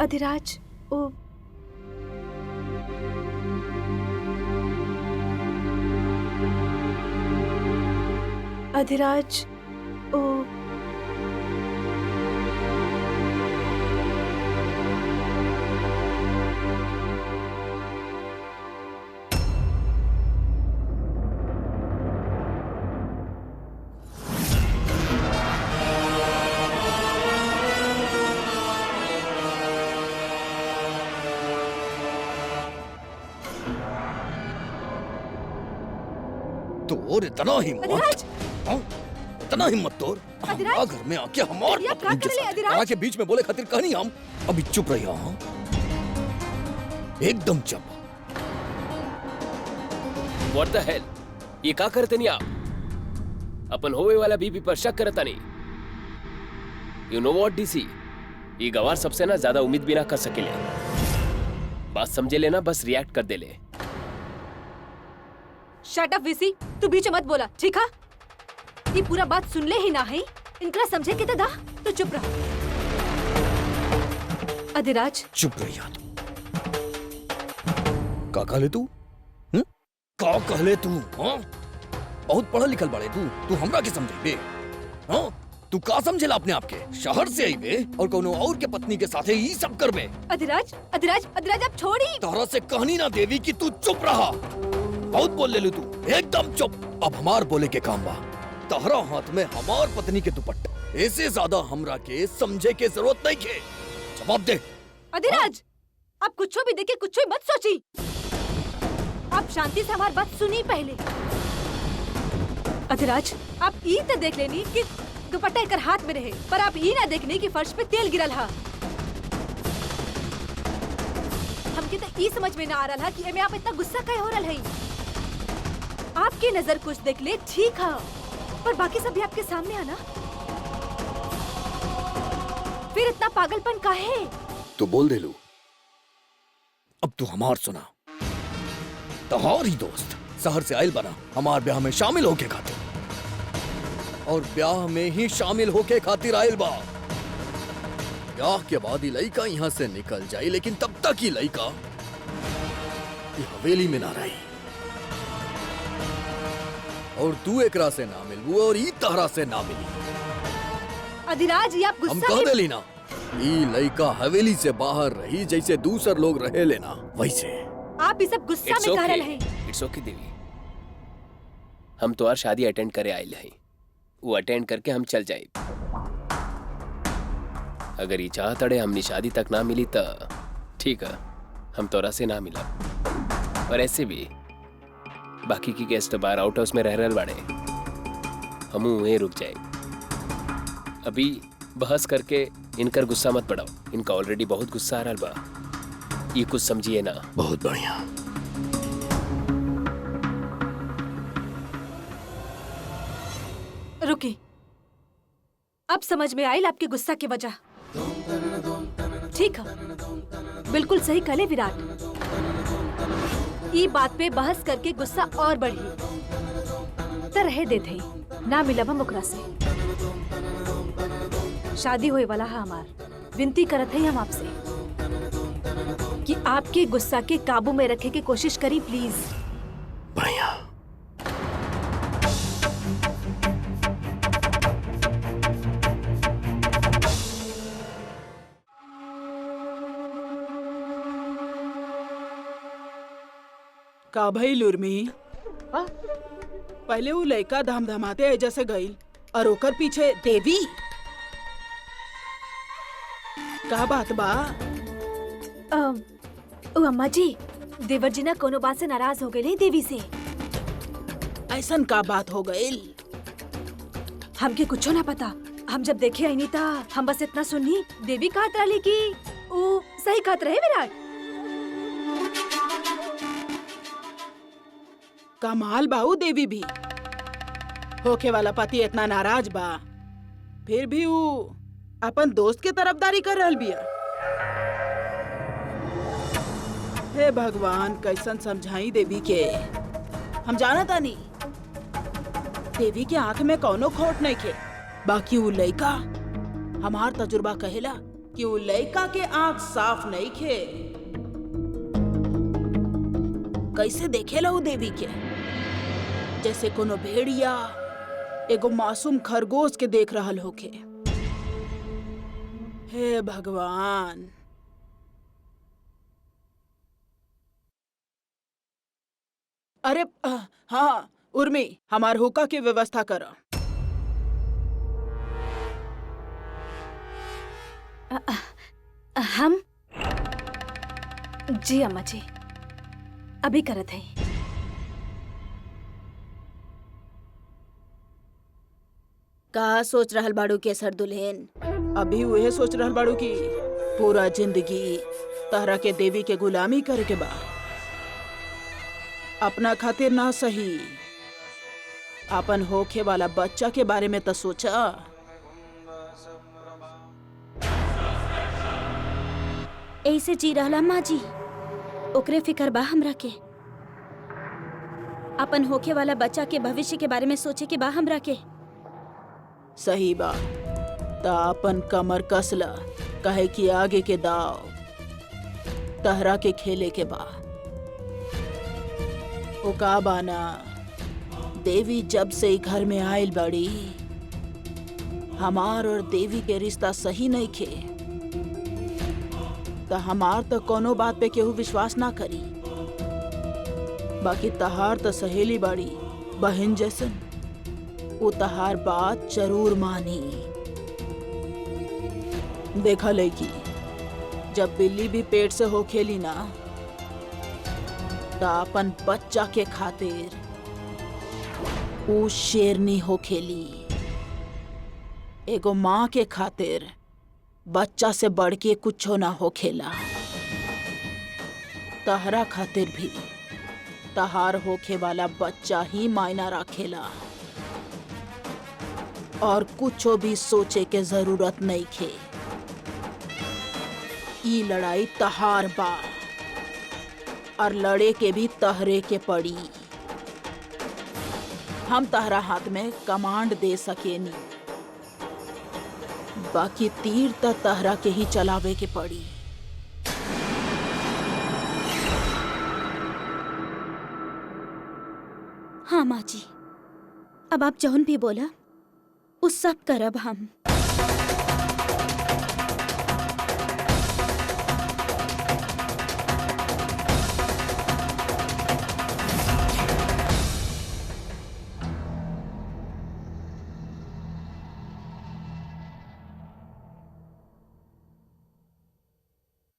अधिराज, ओ अधिराज, ओ तोर इतना हिम्मत, इतना हिम्मत तोर हमारा घर में आके हमार पत्नी के साथ तारा के बीच में बोले खातिर कहनी हम अभी चुप रही हाँ, एकदम चुप। What the hell? ये का करते नहीं आप? अपन होवे वाला बीबी पर शक करता नहीं। You know what DC? ये गवार सबसे ना ज्यादा उम्मीद भी ना कर सकेले। बात समझे लेना, बस रिएक्ट कर दे ले। शट अप वीसी, तू बीच में मत बोला, ठीक है? ये पूरा बात सुन ले ही ना है, इनका समझे के दा, तो चुप रहो। अधिराज, चुप रही यार। का कहले तू? का कहले तू? हाँ? बहुत पढ़ा लिखल बाड़े तू हमरा के समझे बे? हाँ? तू का समझेला अपने आप के? शहर से आई बे और कोनो और के पत्नी के साथे ही सब कर बे। अधिराज, अधिराज, अधिराज आप छोड़ी। तारा से कहनी ना देवी कि तू चुप रहा। बहुत बोल ले लू तू, एकदम चुप। अब हमार बोले के काम बा। तहरा हाथ में हमार पत्नी के दुपट्टा, ऐसे ज्यादा हमरा के समझे के जरूरत नहीं के। जवाब दे। अधिराज, आप कुछ भी देखे, कुछ मत सोची। आप शांति से हमारी बात सुनी पहले। अधिराज, आप ये तो देख लेनी कि दुपट्टा एक हाथ में रहे, पर आप ये ना देखने कि फर्श पे तेल गिरल हा। हमके तो ये समझ में ना आ रहा है कि एमे आप इतना गुस्सा काहे हो रहा है। आपकी नजर कुछ देख ले ठीक है, पर बाकी सब भी आपके सामने आना, फिर इतना पागलपन काहे? तो बोल दे लू। अब तू हमार सुना। तोहारी दोस्त शहर से आयल बना हमार ब्याह में शामिल होके खातिर, और ब्याह में ही शामिल होके खातिर आयल बा। ब्याह के बाद ही लड़का यहाँ से निकल जाई, लेकिन तब तक ही लड़का हवेली में ना रही। और तू एकरा से ना मिलबू और ई तहरा से ना मिली। अधिराज, ये आप हम गुस्सा कह देली ना, ई लड़का हवेली से बाहर रही जैसे दूसर लोग रहे लेना वैसे। आप इस सब गुस्सा में कह रहे हैं। इट्स ओके देवी, हम तो शादी अटेंड करे आए हैं, वो अटेंड करके हम चल जाए। अगर ये चाहतड़े हमने शादी तक ना मिली तो ठीक है, हम तोरा से ना मिला। पर ऐसे भी बाकी की गेस्ट बाहर आउट हाउस में रह रहे बाड़े, हम वहीं रुक जाए। अभी बहस करके इनकर गुस्सा मत बढ़ाओ, इनका ऑलरेडी बहुत गुस्सा आ रहा बा। ये कुछ समझिए ना। बहुत बढ़िया। रुकी, अब समझ में आई आपके गुस्सा की वजह। ठीक है, बिल्कुल सही कहले विराट। ये बात पे बहस करके गुस्सा और बढ़ी तो रहे देते ही ना मिला मुकरा से। शादी होए वाला है हमार, विनती करत है हम आपसे कि आपके गुस्सा के काबू में रखे की कोशिश करी प्लीज। बढ़िया। का भइल उर्मी? पहले वो लड़का धमधमाते ऐजा से गईल और ओकर पीछे देवी। का बात बा? अम्मा जी, देवर जी ना कोनो बात से नाराज हो गए देवी से। ऐसन का बात हो गईल? हमके कुछो ना पता। हम जब देखे आई नहीं था, हम बस इतना सुनी देवी कहत रही कि वो सही कहत रहे विराट। कमाल बाऊ देवी भी होके वाला पति इतना नाराज बा, फिर भी वो अपन दोस्त के तरफदारी कर रहल बिया। हे भगवान, कैसन समझाई देवी के। हम जाना तानी देवी के आंख में कौनो खोट नहीं खे, बाकी वो लड़का हमार तजुर्बा कहेला कि वो लड़का के आंख साफ नहीं खे। कैसे देखेला वो देवी के, जैसे कोनो भेड़िया एगो मासूम खरगोश के देख रहल होखे। हे भगवान। अरे हाँ उर्मी, हमार हुक्का की व्यवस्था कर। हम जी अम्मा जी अभी करत है। का सोच रहल बाड़ू केसर दुल्हन? अभी वह सोच रहल बाड़ू की पूरा जिंदगी तहरा के देवी के गुलामी करे के बा। अपना खातिर ना सही, अपन होखे वाला बच्चा के बारे में तो सोचा। ऐसे जी रहला माँ जी, ओकरे फिकर बा हमरा के। अपन होखे वाला बच्चा के भविष्य के बारे में सोचे के बा हमरा के। सही बा, ता अपन कमर कसला, कहे कि आगे के दाव तहरा के खेले के बा। ओ का बाना, देवी जब से ही घर में आयल बड़ी, हमार और देवी के रिश्ता सही नहीं खे, तो हमार तो कोनो बात पे केहू विश्वास ना करी। बाकी तहार तो सहेली बाड़ी, बहन जैसन, वो तहार बात जरूर मानी। देखा लड़की, जब बिल्ली भी पेट से हो खेली ना, तो अपन बच्चा के खातिर वो शेरनी हो खेली। एगो माँ के खातिर बच्चा से बढ़ के कुछ ना हो खेला। तहरा खातिर भी तहार होखे वाला बच्चा ही मायना रखेला, और कुछो भी सोचे के जरूरत नहीं खे। ई लड़ाई तहार बा, और लड़े के भी तहरे के पड़ी। हम तहरा हाथ में कमांड दे सकेनी, बाकी तीर त तहरा के ही चलावे के पड़ी। हाँ माँ जी, अब आप जौन भी बोला उस सब करब हम।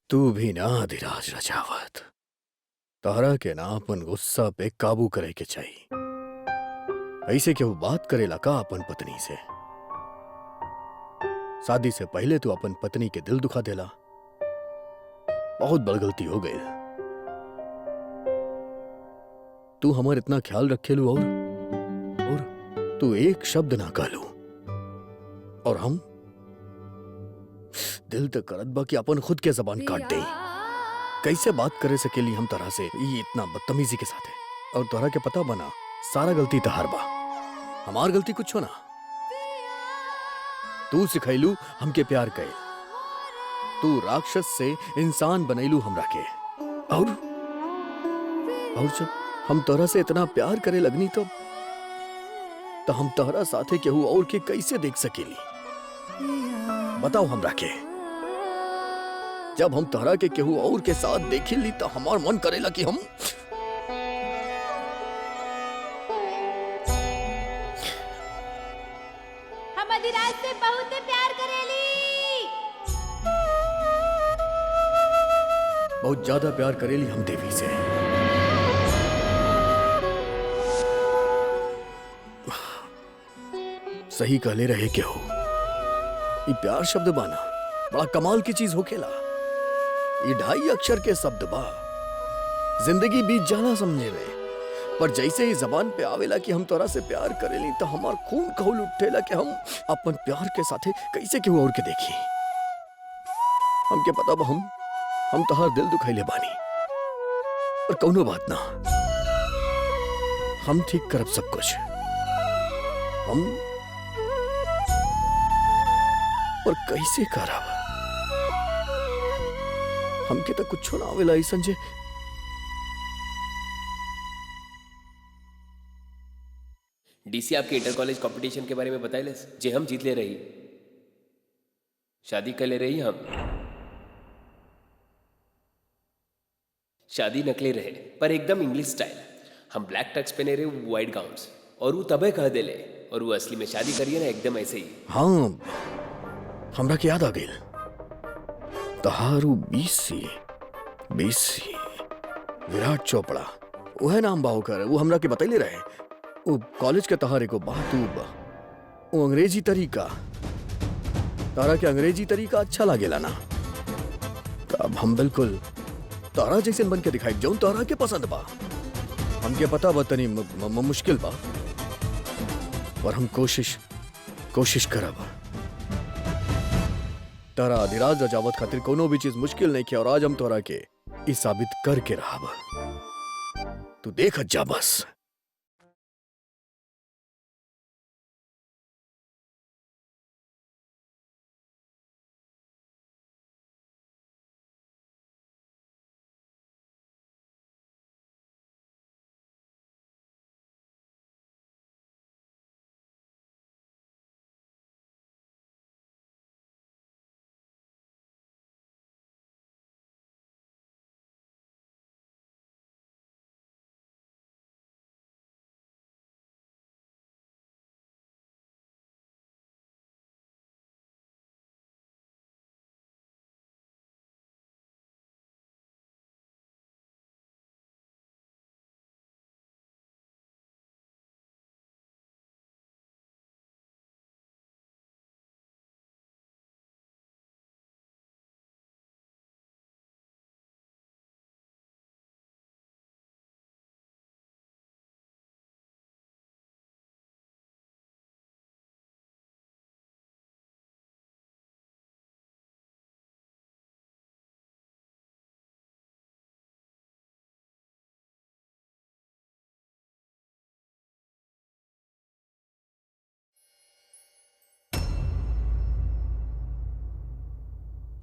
तू भी ना अधिराज रजावत, तहरा के ना अपन गुस्सा पे काबू करे के चाहिए। ऐसे क्यों बात करेला का अपन पत्नी से? शादी से पहले तू अपन पत्नी के दिल दुखा देला, बहुत बड़ गलती हो गई। तू हमार इतना ख्याल रखेलू और तू एक शब्द ना कहलू, और हम दिल तक करत बा कि अपन खुद के जबान काट दे। कैसे बात करे सकेली हम तरह से ये इतना बदतमीजी के साथ है? और तोहरा के पता बना, सारा गलती तहार बा, हमार गलती कुछ हो ना। तू सिखैलू हमके प्यार कहे, तू राक्षस से इंसान बनैलू हमरा के, और जब हम तोहरा से इतना प्यार करे लगनी तो हम तोहरा साथे केहू और के कैसे देख सकेली? बताओ हमरा के। जब हम तोहरा के केहू और के साथ देखेली तो हमार मन करेला कि हम अधिराज से बहुत प्यार करेली। बहुत ज्यादा प्यार करेली हम देवी से। सही कहले रहे के हो, ये प्यार शब्द बाना बड़ा कमाल की चीज होखेला। ये 2.5 अक्षर के शब्द बा, जिंदगी बीत जाला समझे में, पर जैसे ही जबान पे आवेला कि हम तोरा से प्यार करेली तो हमार खून खौल उठेला कि हम अपन प्यार के साथे कैसे केहू और के देखी। हमके पता बा हम तोहार दिल दुखैले बानी, पर कौनो बात ना, हम ठीक करब सब कुछ। हम और कैसे करब? हमके तो कुछ ना आवेला ई संजय। डीसी आपके इंटर कॉलेज कंपटीशन के बारे में बताइले जे हम जीत ले रही, शादी कर ले रही हम। शादी नकली रहे पर एकदम इंग्लिश स्टाइल। हम ब्लैक टक्स पहने रहे, वाइट गाउन्स, और वो तबे कह देले, और वो असली में शादी करिए ना एकदम ऐसे ही। हाँ, हमरा के याद आ गई। तहारू बीसी विराट चोपड़ा वह नाम बाहो कर, वो हमरा के बतैले रहे। वो कॉलेज के तहारे को बातूब वो अंग्रेजी तरीका, तारा के अंग्रेजी तरीका अच्छा लागेला ना, तब हम बिल्कुल तारा जैसे बन के दिखाई जाऊं, तारा के पसंद बा। हमके पता बा तनी मुश्किल बा, पर हम कोशिश करब। तारा अधिराज रजावत खातिर कोनो भी चीज मुश्किल नहीं किया, और आज हम तोरा के ई साबित करके रहब। तू देख जा बस।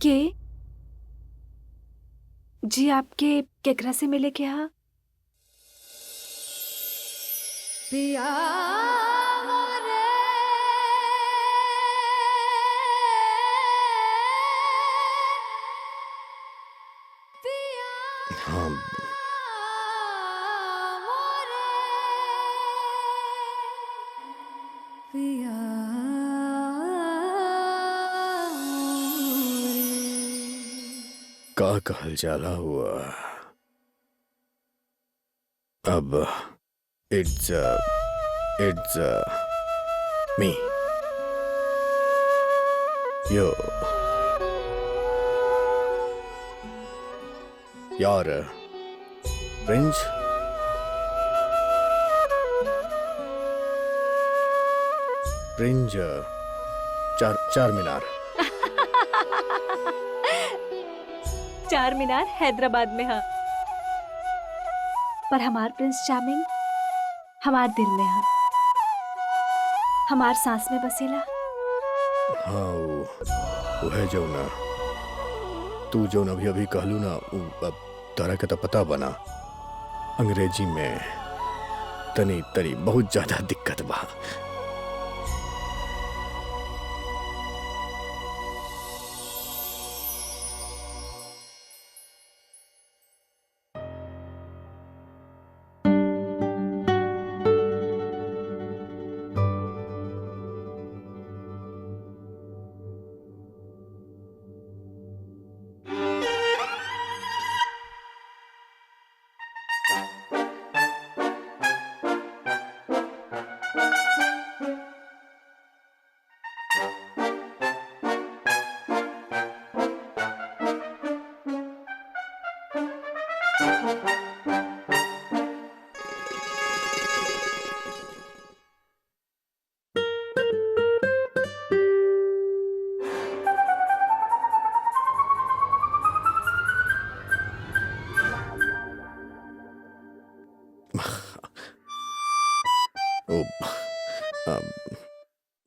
के जी आपके केकरा से मिले के हा? पिया मोरे पिया हाँ, मोरे पिया का कहल जाला हुआ। अब इट्स मी यो यार प्रिंस। चार मीनार। चार मीनार हैदराबाद में है, पर हमार प्रिंस चार्मिंग हमार दिल में है, हमार सांस में बसेला। हाँ वो है जो ना, तू जो अभी अभी कहलू ना, अब तारा के तो पता बना अंग्रेजी में तनी तनी बहुत ज्यादा दिक्कत बा।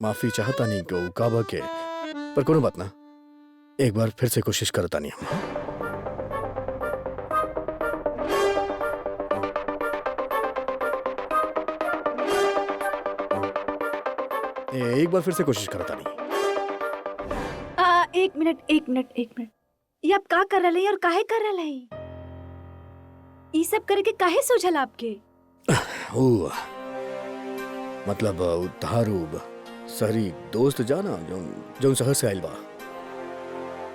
माफी चाहता नहीं को काबा के, पर कोनो बात ना, एक बार फिर से कोशिश करता नहीं हम। एक बार फिर से कोशिश करता नहीं। एक मिनट। ये आप का कर रहे हैं और काहे कर रहे हैं? ये सब करके काहे सोचल आपके? ओ मतलब तारू सारी दोस्त जाना जो शहर से आइल बा,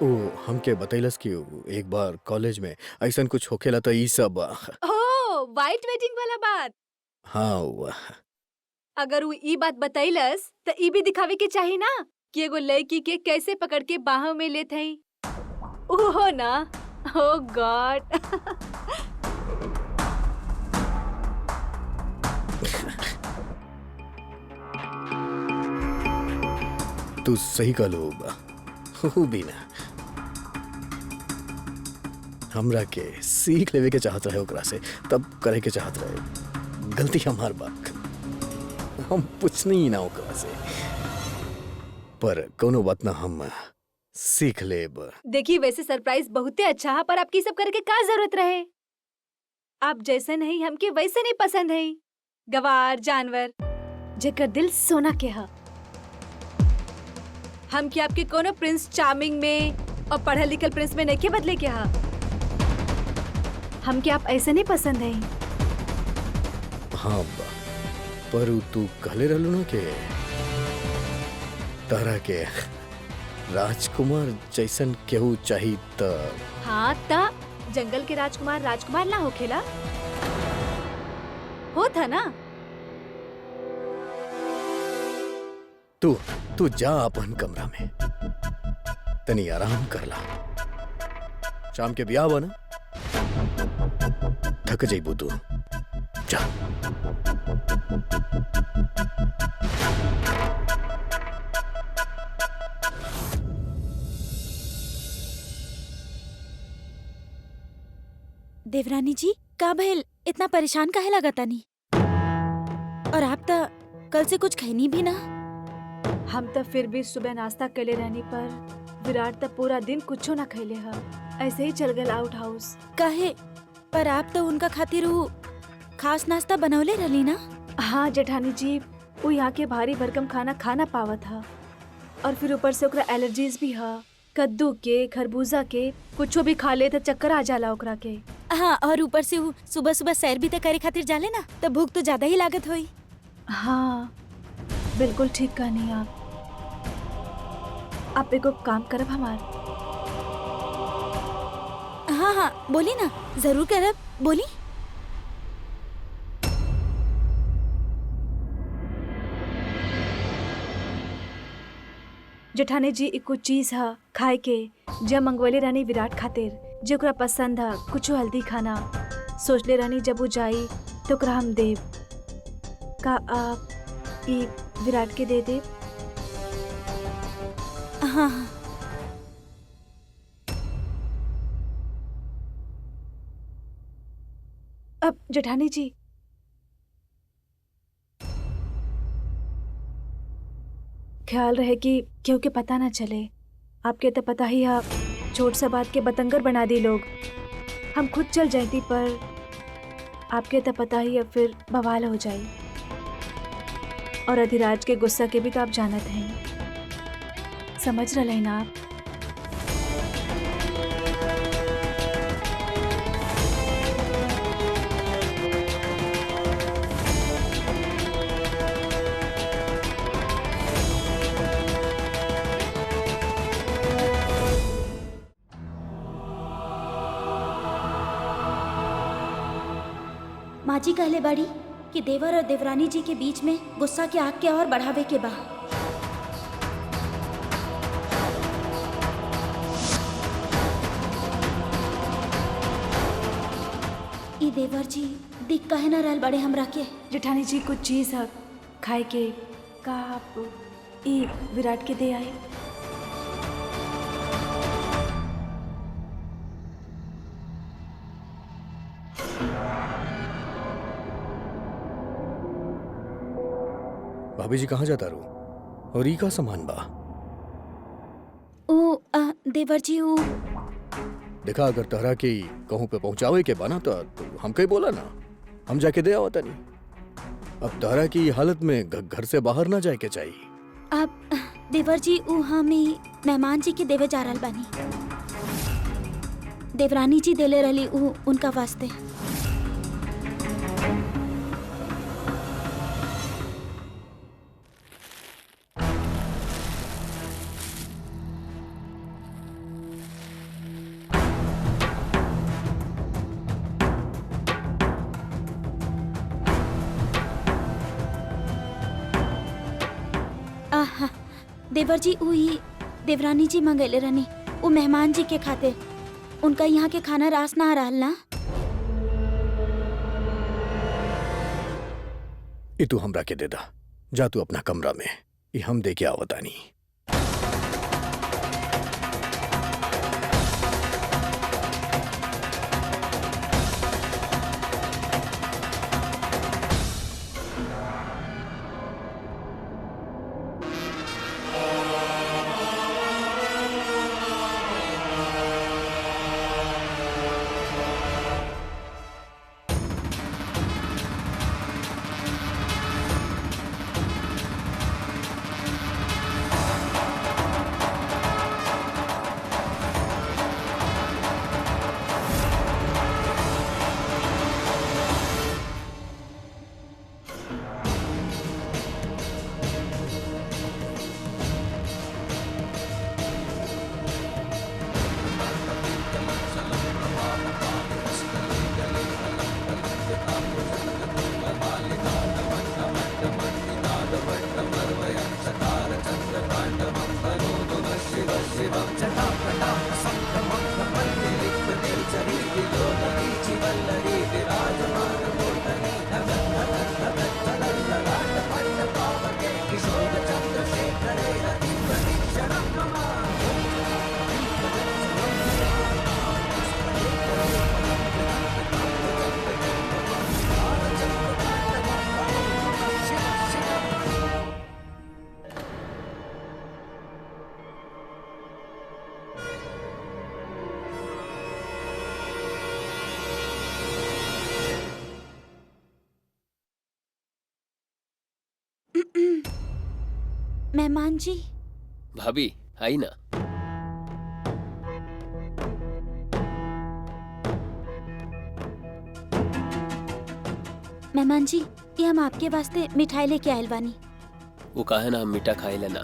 ओ हमके बतैलस कि एक बार कॉलेज में ऐसा कुछ होखेला तो ई सब। ओ वाइट वेडिंग वाला बात। हाँ अगर वो ई बात बतैलस तो ई भी दिखावे के चाहिए ना कि एगो लड़की के कैसे पकड़ के बाहों में लेत हई। ओहो ना। ओ गॉड। तू सही कहलो हो भी ना, हमरा के सीख लेवे के चाहत रहे ओकरा से, तब करे के चाहत रहे। गलती हमार बात, हम पूछनी ही ना ओकरा से, पर कोनो बात ना, हम सीख लेब। देखिए वैसे सरप्राइज बहुते अच्छा है, पर आपकी सब करके का जरूरत रहे? आप जैसे नहीं हमके वैसे नहीं पसंद है। गवार जानवर जेकर दिल सोना के हा। हम क्या आपके कोनो प्रिंस चार्मिंग में और पढ़ल लिखल प्रिंस में नहीं के बदले के हा। हम क्या आप ऐसे नहीं पसंद है? हाँ पर तू कहले रहलू ना के तारा के राजकुमार जैसन केहू चाही त। हाँ ता जंगल के राजकुमार राजकुमार ना होखेला, हो था ना। तू जा अपन कमरा में तनी आराम करला। शाम के ब्याह बना, थक जाइबू तू, जा। देवरानी जी का भइल, इतना परेशान काहे लगता नहीं? और आप तो कल से कुछ खैनी भी ना। हम तो फिर भी सुबह नाश्ता कैले रहनी, पर विराट तो पूरा दिन कुछो ना खैले हा। ऐसे ही चल गए आउट हाउस। काहे? पर आप तो उनका खातिर ऊ खास नाश्ता बनौले रहली ना। हाँ जेठानी जी, वो यहाँ के भारी भरकम खाना खाना पावत हा, और फिर ऊपर से ओकरा एलर्जीज भी हा। कद्दू के, खरबूजा के कुछो भी खा ले तो चक्कर आ जाला ओकरा के। हाँ, और ऊपर से ऊ सुबह सुबह सैर भी तो करे खातिर जाले ना, तो भूख तो ज्यादा ही लागत होई। हाँ बिल्कुल ठीक कहनी आप एगो काम करब हमार। हाँ हाँ बोली ना, जरूर करब, बोली। जेठानी जी एक कुछ चीज है खाए के, जब मंगवले रहनी विराट खातिर, जो ओकरा पसंद है कुछ हेल्दी खाना। सोचले रहनी जब वो जाई तो ओकरा हम देब। का आप ई विराट के दे देब? हाँ हाँ अब जेठानी जी ख्याल रहे कि क्यों के पता ना चले। आपके तो पता ही है, छोट सा बात के बतंगर बना दी लोग। हम खुद चल जाती, पर आपके तो पता ही है फिर बवाल हो जाए। और अधिराज के गुस्सा के भी तो आप जानत हैं, समझ रहे हैं ना आप? माँ जी कहले बाड़ी कि देवर और देवरानी जी के बीच में गुस्सा के आग के और बढ़ावे के बा। ई देवर जी दिख कहे ना रहल बड़े हमरा के। जेठानी जी कुछ चीज है खाए के, का आप ई विराट के दे आए? भाभी जी कहाँ जाता रू? और ई का सामान बा? ओ देवर जी ऊ देखा, अगर तहरा के कहूँ पे पहुँचावे के बना तो हमके ही बोला ना, हम जाके दे आवता नहीं। अब तहरा की हालत में घर से बाहर ना जाए के चाहिए। अब देवर जी ऊ हमी मेहमान जी के देवे जा रहल बानी। देवरानी जी देले रहली ऊ उनका वास्ते। आहा, देवर जी ऊ ही देवरानी जी मंगेले रहनी ऊ मेहमान जी के खातिर। उनका यहाँ के खाना रास ना आ रहल ना। ये तू हमरा के दे दा। जा तू अपना कमरा में, ये हम दे के आवतानी। मेहमान जी। भाभी आई ना। मेहमान जी, ये हम आपके वास्ते मिठाई लेके आयल बानी। वो कहा ना हम मीठा खाए लेना,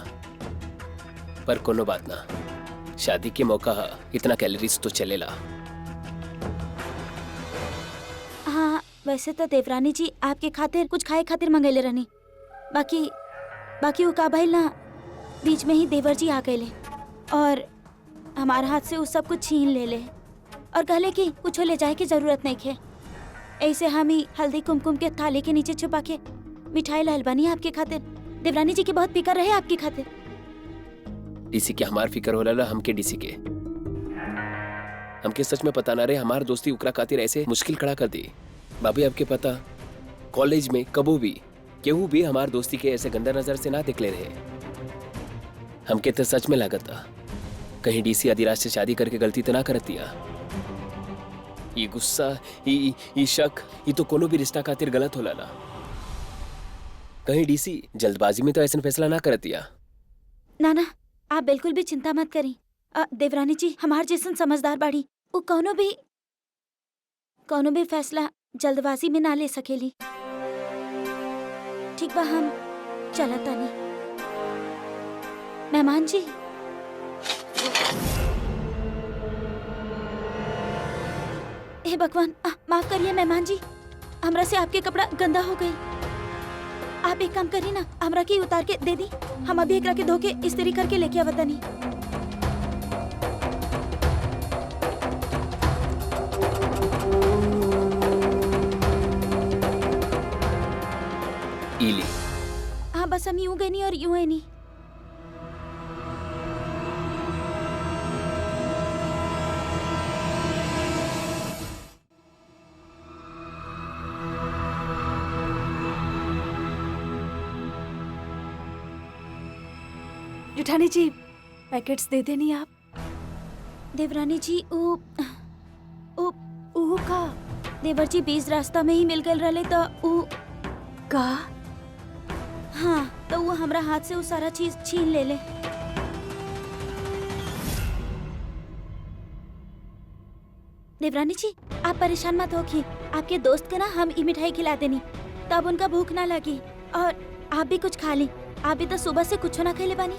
पर कोनो बात ना। शादी के मौका इतना कैलोरीज तो चलेला। हाँ, वैसे तो देवरानी जी आपके खातिर कुछ खाए खातिर मंगेले रहनी। बाकी वो का भइल ना, बीच में ही देवर जी आ गए और हमारे हाथ से वो सब कुछ छीन ले और कहले कि कुछ ले जाए की जरूरत नहीं है। ऐसे हम ही हल्दी कुमकुम के थाली के नीचे छुपा के मिठाई लाल बनी आपके खातिर। देवरानी जी की बहुत फिक्र रहे आपकी खातिर। डीसी के हमार फिक्र हो रहा, हमके डीसी के हमके सच में पता ना रहे हमार दोस्ती उकरा खातिर ऐसे मुश्किल खड़ा कर दी। भाभी आपके पता, कॉलेज में कबू भी केहू भी हमार दोस्ती के ऐसे गंदा नजर से ना देख ले रहे। हमके तो सच में लागत था कहीं डीसी आधी रात से शादी करके गलती तो ना कर दिया। ये गुस्सा, ये शक, ये तो कोनो भी रिश्ता खातिर गलत होला ना। कहीं डीसी जल्दबाजी में तो ऐसा फैसला ना कर दिया। ना, आप बिल्कुल भी चिंता मत करी। देवरानी जी हमार जैसन समझदार बाड़ी, वो कोनो भी फैसला जल्दबाजी में ना ले सकेली। ठीक बा, हम चलता नहीं। मेहमान जी, हे भगवान, माफ करिए मेहमान जी, हमरा से आपके कपड़ा गंदा हो गई। आप एक काम करिए ना, हमरा के उतार के दे दी। हम अभी एकरा के धो के इस्त्री करके लेके आवतनी। इली। हाँ, बस हम यूं गए नहीं और यूं है नहीं। जेठानी जी, पैकेट्स दे देनी आप। देवरानी जी, ओ का देवर जी बीच रास्ता में ही मिल गए रहे तो का हाँ तो वो हमरा हाथ से वो सारा चीज छीन ले ले। देवरानी जी आप परेशान मत होखी, आपके दोस्त के ना हम ई मिठाई खिला देनी तब उनका भूख ना लगी। और आप भी कुछ खा ली, आप भी तो सुबह से कुछ ना खैले बानी।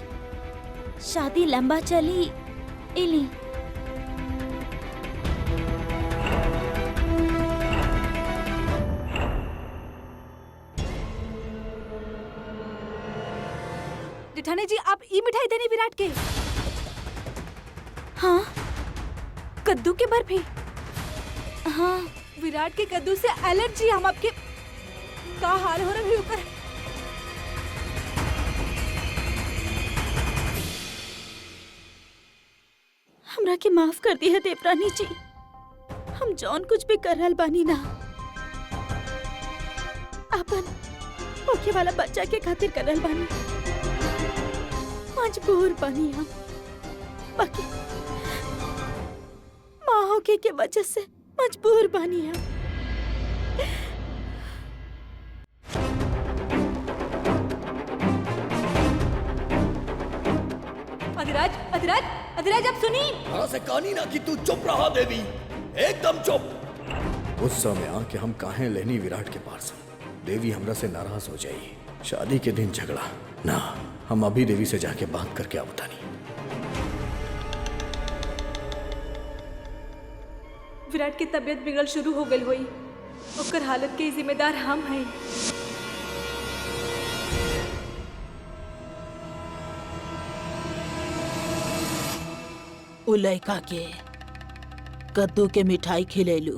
शादी लंबा चली इली। जेठानी जी आप ई मिठाई देनी विराट के। हाँ कद्दू के बर्फी। हाँ विराट के कद्दू से एलर्जी। हम आपके का हाल हो रहा है ऊपर। हमरा के माफ कर दी है देवरानी जी, हम जौन कुछ भी कर रहल बानी ना अपन होके वाला बच्चा के खातिर कर रहल बानी। मजबूर बानी हम, बाकी माँ होके के वजह से मजबूर बानी हम। अधिराज अधिराज अधिराज आप सुनी। यहाँ से कहानी ना कि तू चुप रहा देवी, एकदम चुप। उस समय आके हम काहे लेनी विराट के पास। देवी हमरा से नाराज हो जाई। शादी के दिन झगड़ा ना, हम अभी देवी से जाके बात करके आ बतानी। विराट की तबीयत बिगड़ शुरू हो गई हुई, ओकर हालत के जिम्मेदार हम हैं। उ लड़का के कद्दू के मिठाई खिलेलू।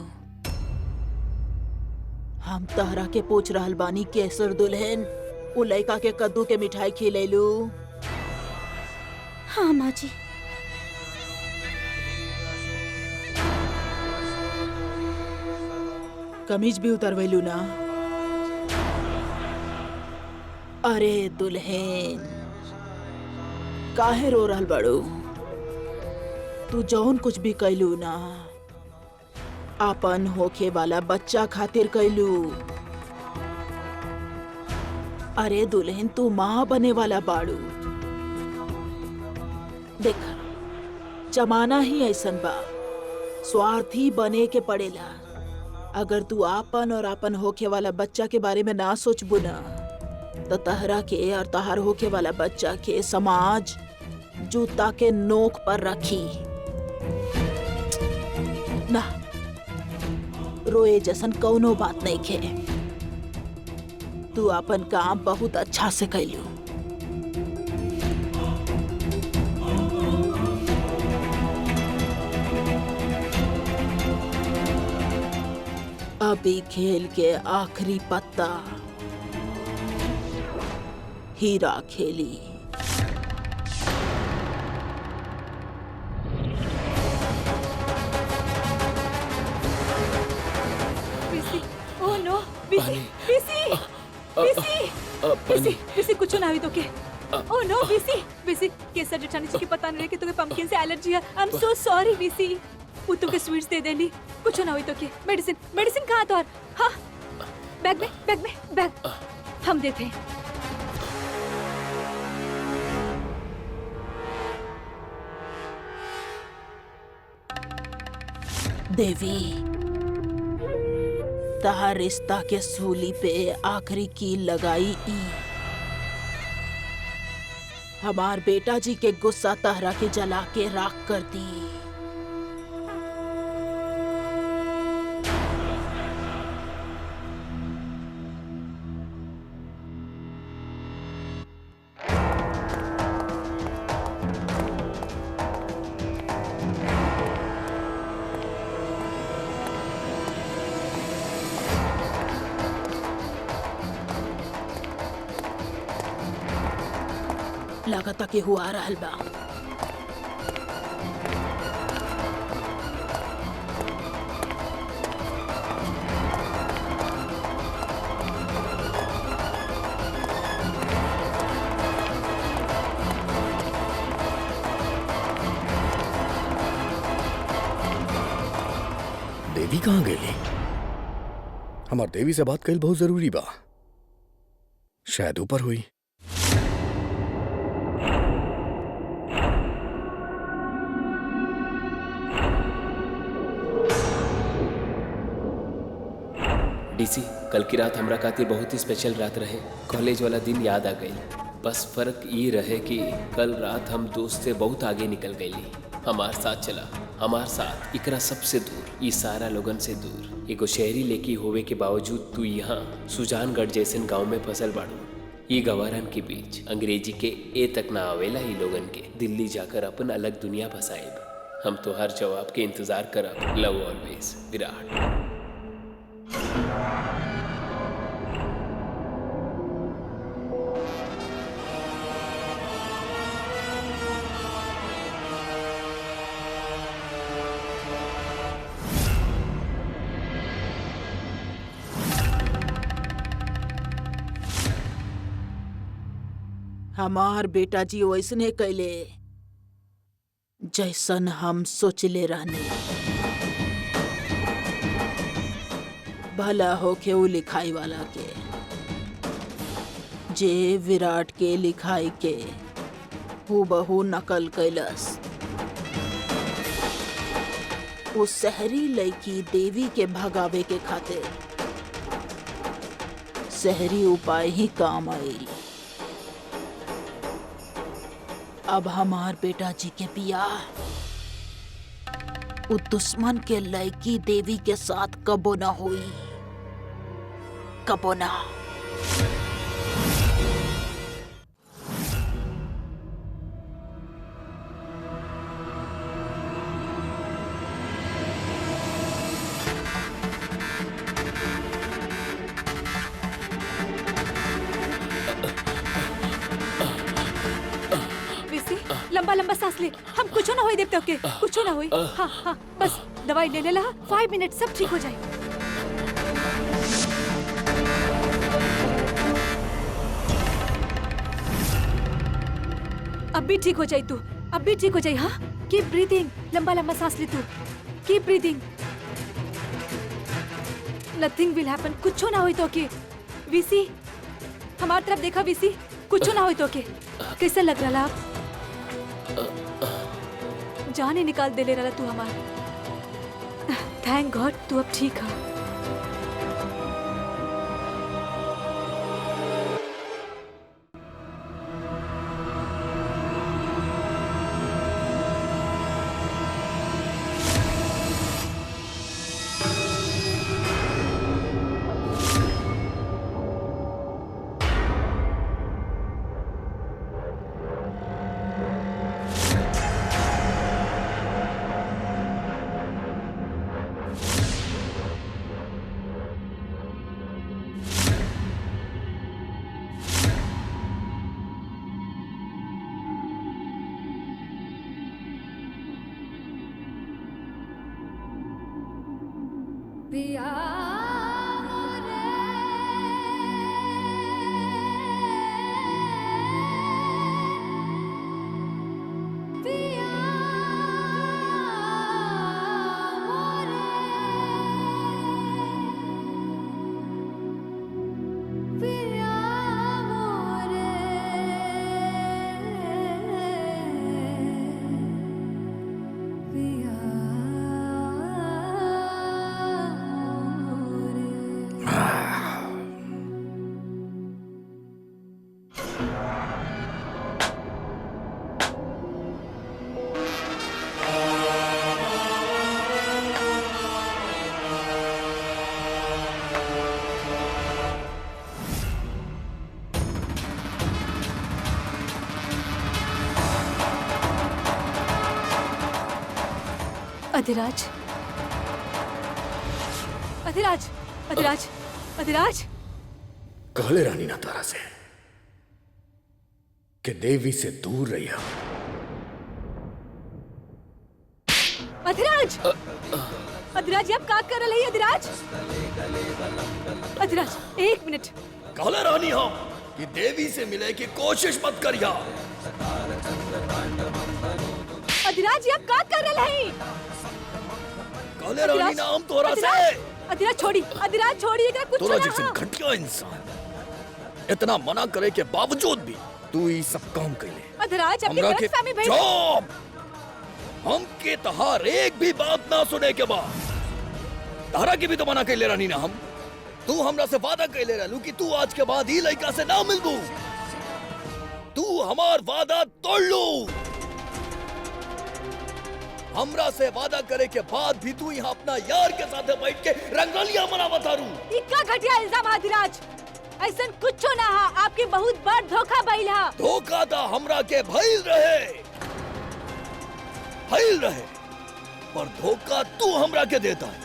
हम तहरा के पूछ रहल बानी केसर दुल्हन, उ लड़का के कद्दू के मिठाई खिलेलू। हाँ माँ जी। कमीज भी उतरवेलू ना। अरे दुल्हन काहे रो रहल बड़ू? तू जौन कुछ भी कैलू ना आपन होखे वाला बच्चा खातिर कैलू। अरे दुल्हन तू माँ बने वाला बाड़ू। देख जमाना ही ऐसन बा, स्वार्थी बने के पड़ेला। अगर तू आपन और आपन होखे वाला बच्चा के बारे में ना सोचबू ना तो तहरा के और तहार होखे वाला बच्चा के समाज जूता के नोक पर रखी ना। रोए जैसन कौनो बात नहीं खे। तू अपन काम बहुत अच्छा से कैलू। अभी खेल के आखिरी पत्ता हीरा खेली। Oh no BC BC BC BC BC कुछ ना हुई तो के। ओह नो बीसी बीसी केसर जेठानी जी के पता नहीं कि तुके पंपकिन से एलर्जी है। I am so sorry BC. वो तुके स्वीट्स दे देली, कुछ ना हुई तो के। मेडिसिन मेडिसिन कहाँ तो? हाँ बैग में बैग हम देते हैं। देवी तहार रिश्ता के सूली पे आखिरी कील लगाई ई। हमार बेटा जी के गुस्सा तहरा के जला के राख कर दी। लागता के हुआ रहल बा। देवी कहाँ गई? हमार देवी से बात कईल बहुत जरूरी बा। शायद ऊपर हुई। डीसी, कल की रात हमरा खातिर बहुत ही स्पेशल रात रहे। कॉलेज वाला दिन याद आ गई। बस फर्क ये रहे कि कल रात हम दोस्त से बहुत आगे निकल गई। हमार साथ चला, हमार साथ इकरा सबसे दूर, ये सारा लोगन से दूर। एगो शहरी लेकी होवे के बावजूद तू यहाँ सुजानगढ़ जैसन गांव में फसल बाड़ू। ये गवारन के बीच अंग्रेजी के ए तक ना आवेला ही लोगन के। दिल्ली जाकर अपन अलग दुनिया बसाएब। हम तो हर जवाब के इंतजार करब। लव ऑलवेज, विराट। हमार बेटा जी वैसने कैले जैसन हम सोचले रहने। भला होके उ लिखाई वाला के जे विराट के लिखाई के हूबहू नकल कैलस। उस शहरी लड़की देवी के भगावे के खातिर शहरी उपाय ही काम आयल। अब हमार बेटा जी के बियाह उ दुश्मन के लड़की देवी के साथ कबो ना हुई, कबो ना। लंबा लंबा सांस ले। हम कुछ ना होई देवता के, कुछ ना होई। हाँ हाँ, बस दवाई ले लेला। 5 मिनट सब ठीक हो जाए। अब भी ठीक हो जाए तू, अब भी ठीक हो जाए। हाँ, कीप ब्रीथिंग। लंबा लंबा सांस ले तू, keep breathing. Nothing will happen. कुछ ना होई तो के। वीसी, हमारी तरफ देखा वीसी। कुछ ना होई तो के। कैसा लग रहा आप? जाने निकाल दे ले रहा तू हमारा। थैंक गॉड तू अब ठीक है। पिया अधिराज, अधिराज, अधिराज, अधिराज। कहले रानी ना तारा से कि देवी से दूर रहिया। अधिराज, अधिराज आप का कर रहे हैं? अधिराज, अधिराज 1 मिनट। कहले रानी हम कि देवी से मिले की कोशिश मत करिया। अधिराज आप का कर रहे हैं? कहले रानी ना हम तोरा से। अधिराज छोड़ी, अधिराज छोड़िएगा। कुछ तोरा ना जैसे घटिया इंसान इतना मना करे के बावजूद भी तू ये सब काम कैले। अधिराज आपकी गलतफहमी भई। चुप! हम के तहार एक भी बात ना सुने के बाद तारा की भी तो मना कैले रानी ना हम। तू हमरा से वादा कैले रहलू कि तू आज के बाद ही लड़का से ना मिलबू। तू हमार वादा तोड़ लू। हमरा से वादा करे के बाद भी तू यहाँ अपना यार के साथ बैठ के रंगोलियां मनावत तारू। इक्का घटिया इल्जाम हाथीराज, ऐसा कुछ ना हा, आपके बहुत बड़ धोखा भइल हा। धोखा था हमरा के भइल रहे, पर धोखा तू हमरा के देता है।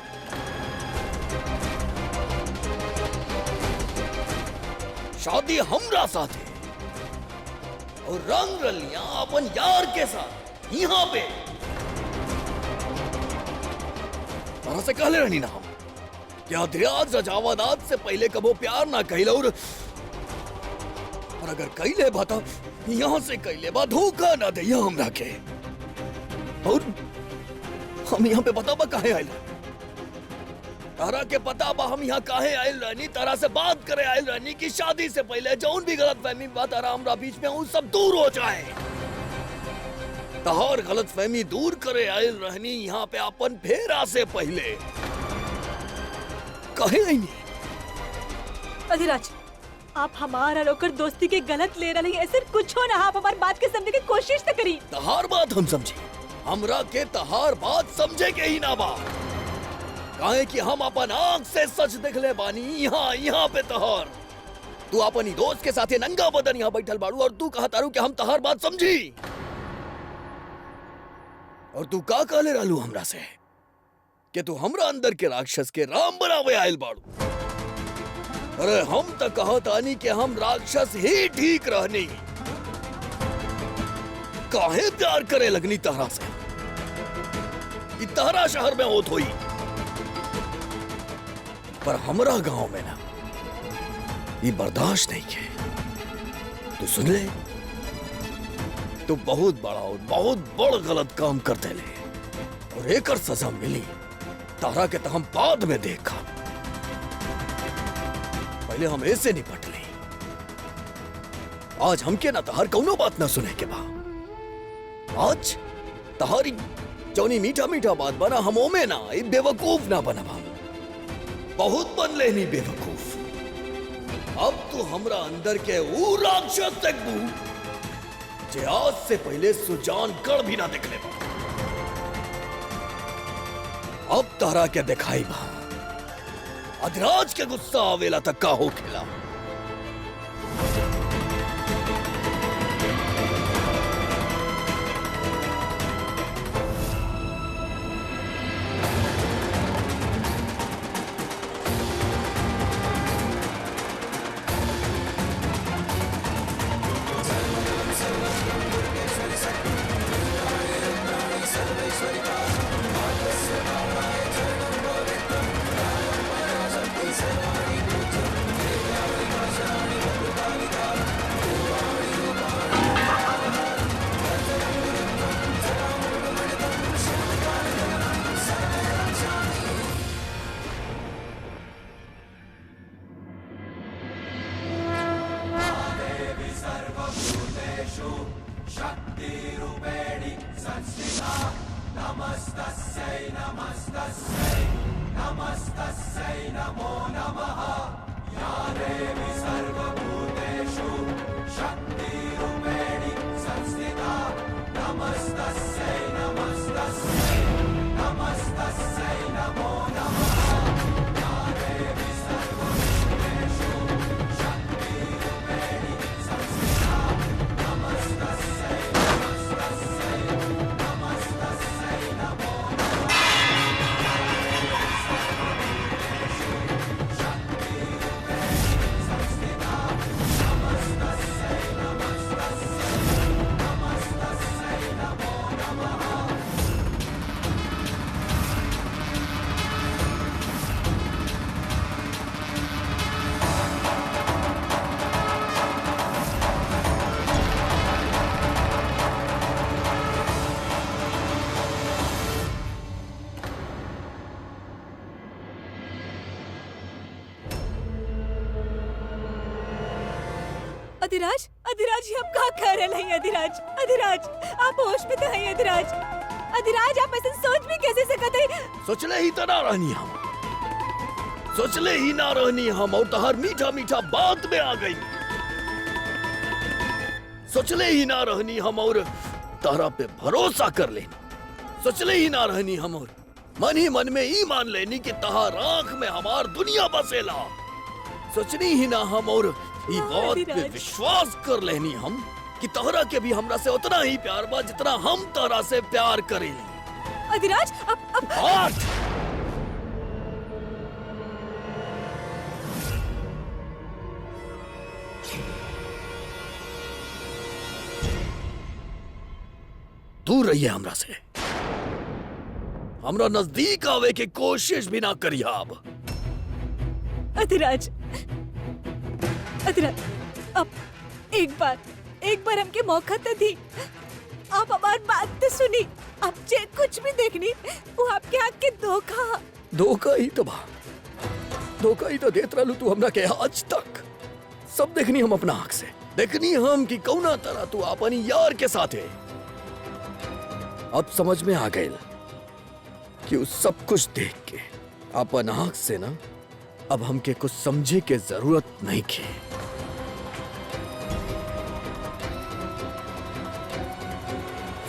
शादी हमरा साथे और रंग रलियां अपन यार के साथ यहाँ पे। तरह से कहले रहनी ना हम क्या अधिराज रजावदाद से पहले कबो प्यार ना कहले, और अगर कहले बा तो यहाँ से कहले बा धोखा ना दे हमरा के। और हम यहाँ पे बता बा काहे आयल, तारा के पता बा हम यहाँ काहे आयल रहनी। तारा से बात करे आयल रहनी कि शादी से पहले जौन भी गलत फहमी बा तारा हमरा बीच में वो सब दूर हो जाए। तहार गलत फहमी दूर करे आयल रहनी यहाँ पे अपन फेरा से पहले कहे नहीं। अधिराज, आप हमारा रोकर दोस्ती के गलत ले रहे हैं, ऐसे कुछ हो ना। आप हमारी बात के समझने की कोशिश तो करी। तहार बात हम समझे, हमरा के तहार बात समझे के ही ना बा। काहे कि हम अपन आँख से सच देख ले बानी। यहाँ पे तहार तू अपनी दोस्त के साथ नंगा बदन यहाँ बैठल बाड़ू और तू कहा तारू कि हम तहार बात समझी। और तू का कहले रहलू हमरा से कि तू हमरा अंदर के राक्षस के राम बनावे आयल बाड़ू। अरे हम तो कहत आनी कि हम राक्षस ही ठीक रहनी। काहे प्यार करे लगनी तहरा से, कि तहरा शहर में होत होई, पर हमरा गांव में ना ये बर्दाश्त नहीं है। तू सुन ले, तू बहुत बड़ा और बहुत बड़ गलत काम करते ले और एकर सजा मिली तारा के तो हम बाद में देखा। पहले हम ऐसे निपट ली। आज हमके ना तहार कौनो बात ना सुने के बा। आज तहारी जौनी मीठा मीठा बात बना हम ओमे ना बेवकूफ ना बनवा। बहुत बन लेनी बेवकूफ। अब तू हमरा अंदर के ऊ राक्षस देखबू जे आज से पहले सुजान कड़ भी ना देख ले। अब तारा के दिखाई बा अधिराज के गुस्सा आवेला तक का हो खेला। अधिराज, अधिराज, ये आप क्या कह रहे हैं? अधिराज, अधिराज, आप होश में तो हैं? अधिराज, अधिराज, आप ऐसे सोच भी कैसे सकते हैं? सोचले ही तो ना रहनी हम। सोचले ही ना रहनी हम और तहर मीठा मीठा बात में आ गई। सोचले ही ना रहनी हम और तारा पे भरोसा कर लेनी। सोचले ही ना रहनी हम और मन ही मन में ही मान लेनी कि तहार आंख में हमार दुनिया बसेला। सोचनी ही ना हम और ई बात पे विश्वास कर लेनी हम कि तहरा के भी हमरा से उतना ही प्यार बा जितना हम तहरा से प्यार करेली। अधिराज अब बात दूर रहिए हमरा से। हमरा नजदीक आवे की कोशिश भी ना करिए अब। अधिराज अब एक बार हमके मौका तो दी। आप हमारी बात तो सुनी। अब जे कुछ भी देखनी वो आपके हाथ के धोखा ही तो बा। धोखा ही तो देत रहलू तू हमरा के आज तक। सब देखनी हम अपना आंख से। देखनी हम कि कौना तरह तू अपनी यार के साथ है। अब समझ में आ गए कि उस सब कुछ देख के अपन आंख से ना अब हमके कुछ समझे के जरूरत नहीं की।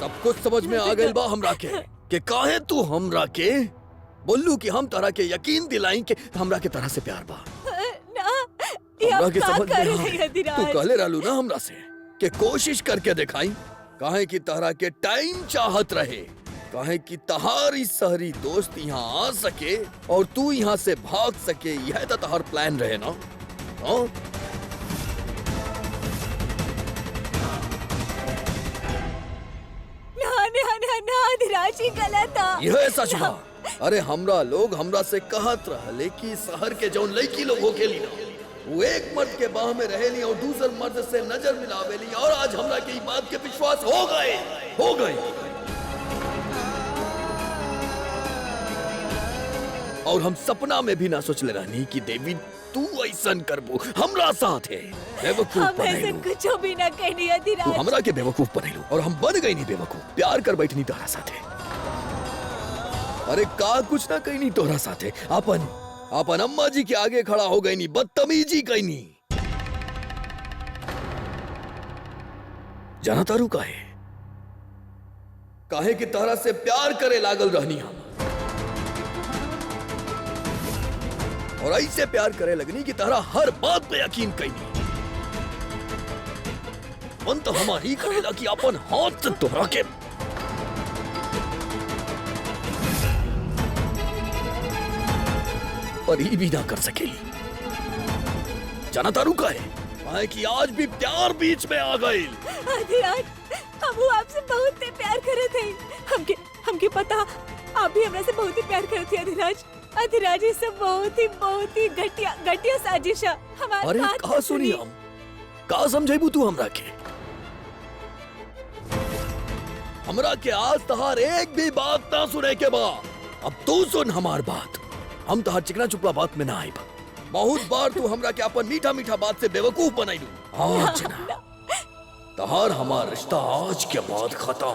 सब कुछ समझ में आ गए बा हमरा के कि काहे तू हमरा के बोलू कि हम तरह के यकीन दिलाई कि हमरा के तरह से प्यार बा। हमरा के समझ में आ तू कहले रहलू ना हमरा से कि कोशिश करके दिखाई। काहे कि तहरा के टाइम चाहत रहे। काहे कि तहारी शहरी दोस्त यहाँ आ सके और तू यहाँ से भाग सके। यह तो तहार प्लान रहे ना। हाँ? ना अधिराज ही गलत था। यह सच बा। अरे हमरा लोग हमरा से कहत रहले कि शहर के जौन लड़की लोग होके ली ना वो एक मर्द के बाह में रहेली और दूसर मर्द से नजर मिलावेली। और आज हमरा के ई बात के विश्वास हो गए। और हम सपना में भी ना सोचले रहनी कि देवी तू ऐसन करबो हमरा साथ है। बेवकूफ हम ऐसे कुछ भी ना कहनी अधिराज। तू हमरा के बेवकूफ बनैलू और हम बन गई नहीं बेवकूफ। प्यार कर बैठनी तोहरा साथे। अरे का कुछ ना कहनी तोहरा साथे। अपन अम्मा जी के आगे खड़ा हो गई नी। बदतमीजी कई नी। जाना तारू काहे कि तोहरा से प्यार करे लागल रहनी हम। और ऐसे प्यार करे लगनी कि तोहरा हर बात पे यकीन कईनी। मन तो हमारी करेला कि अपन हाथ से तोहरा के पर ही भी ना कर सकेली। जाना तारू काहे कि आज भी प्यार बीच में आ गई। अधिराज हम वो आपसे बहुत ही प्यार करे थे। हमके पता आप भी हमरा से बहुत ही प्यार करते थे अधिराज ये सब बहुत ही घटिया साजिश है। अरे कहा सुनी हम का समझेबू तू हमरा के आज तहार एक भी बात ना सुने के बा। अब तू सुन हमार बात। हम तहार चिकना चुपड़ा बात में ना आइब। बहुत बार तू हमरा के अपन मीठा मीठा बात से बेवकूफ बनाइलू। आज ना तहार हमार रिश्ता आज के बाद खत्म।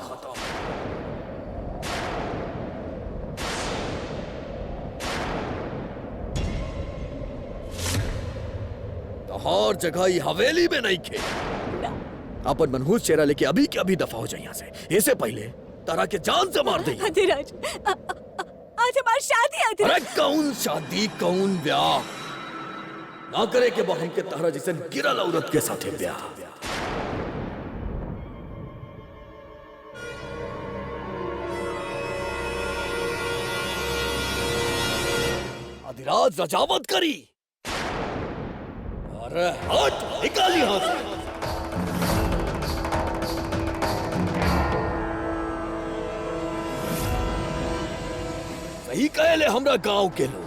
तहार जगह ही हवेली में नहीं खे। अपन मनहूस चेहरा लेके अभी के अभी दफा हो जाए यहाँ से। इससे पहले तारा के जान से मार दे। अधिराज आज हमारी शादी है। अरे कौन शादी कौन ब्याह ना करे के बहन के तारा जैसे गिरल औरत के साथ ब्याह। अधिराज रजावत करी। अरे हट निकाल यहाँ से। सही कहले हमरा गांव के लोग।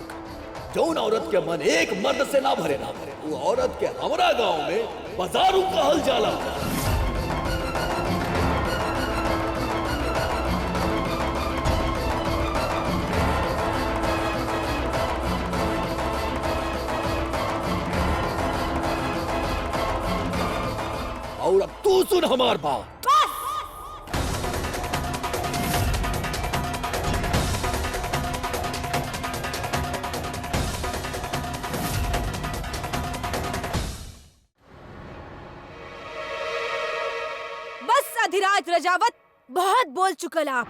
जौन औरत के मन एक मर्द से ना भरे वो औरत के हमरा गांव में बाजारू कहल जाला। और अब तू सुन हमार बात। आज रजावत बहुत बोल चुकल आप।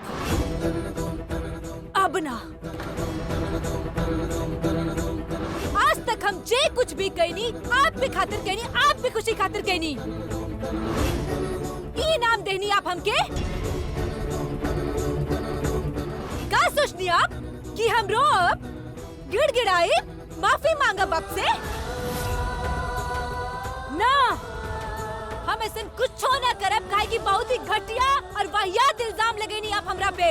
अब ना, आज तक हम जे कुछ भी कहनी आप भी खातिर कहनी, आप भी खुशी खातिर कहनी। ई नाम देनी आप हमके? का सोचनी आप कि हम रोब, गिड़गिड़ाई, माफी मांगब आपसे? ना, हम ऐसे कुछ ना करब, काहे कि बहुत ही घटिया और वाहियात इल्जाम लगेनी आप हमरा पे।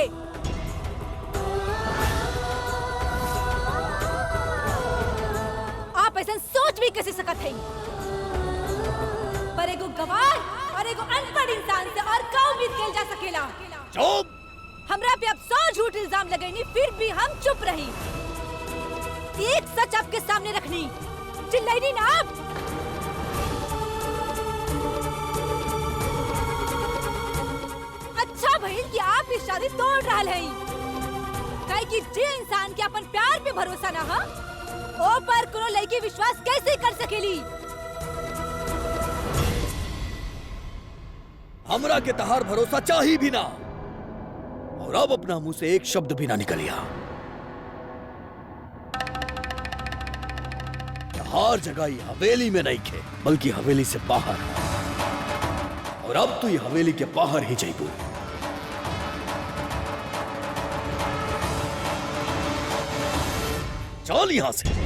आप ऐसा सोच भी कैसे सकत है? पर एगो गवार और एगो अनपढ़ इंसान से और का उम्मीद कल जा सकेला? चुप! हमरा पे अब 100 झूठ इल्जाम लगेनी, फिर भी हम चुप रही। एक सच आपके सामने रखनी, चिल्लाइनी ना आप। अच्छा भइल कि आप इस शादी तोड़ रहल हैं, काहे कि जे इंसान के अपन प्यार पे भरोसा ना हा, ओ पर कोनो लड़की विश्वास कैसे कर सकेली? हमरा के तहार भरोसा चाही भी ना, और अब अपना मुंह से एक शब्द भी ना निकलिया। हर जगह ये हवेली में नहीं खे, बल्कि हवेली से बाहर। और अब तू ये हवेली के बाहर ही जाइबू। चल यहां से।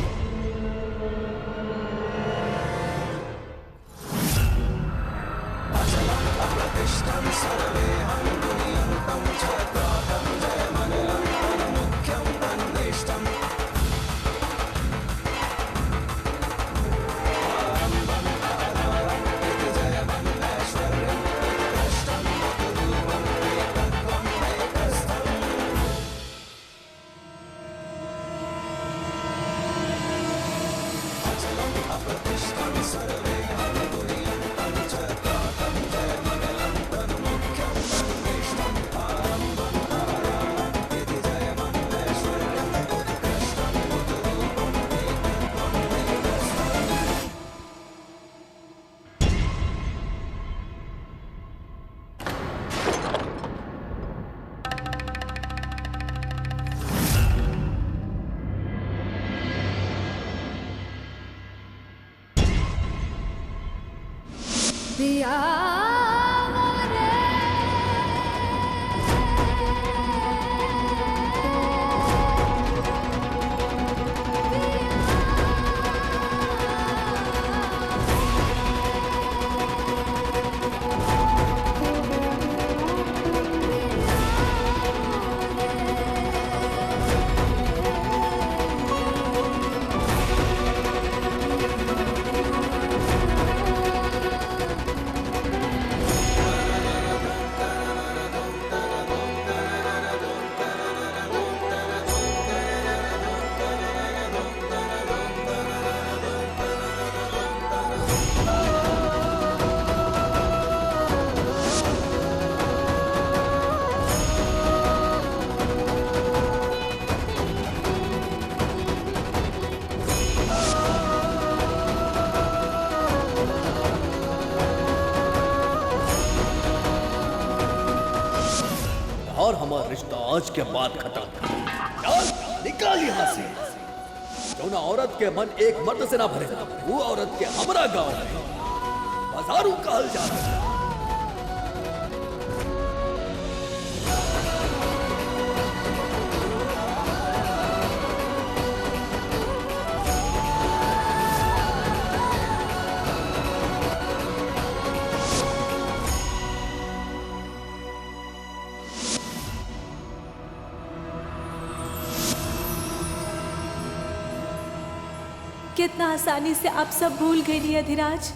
पिया मोरे और हमारा रिश्ता आज के बाद खत्म। चल निकाल यहाँ से। जो ना औरत के मन एक मर्द से ना भरे, वो औरत के हमरा गांव में बाजारू कहल जाता है। कितना आसानी से आप सब भूल गए Adhiraj.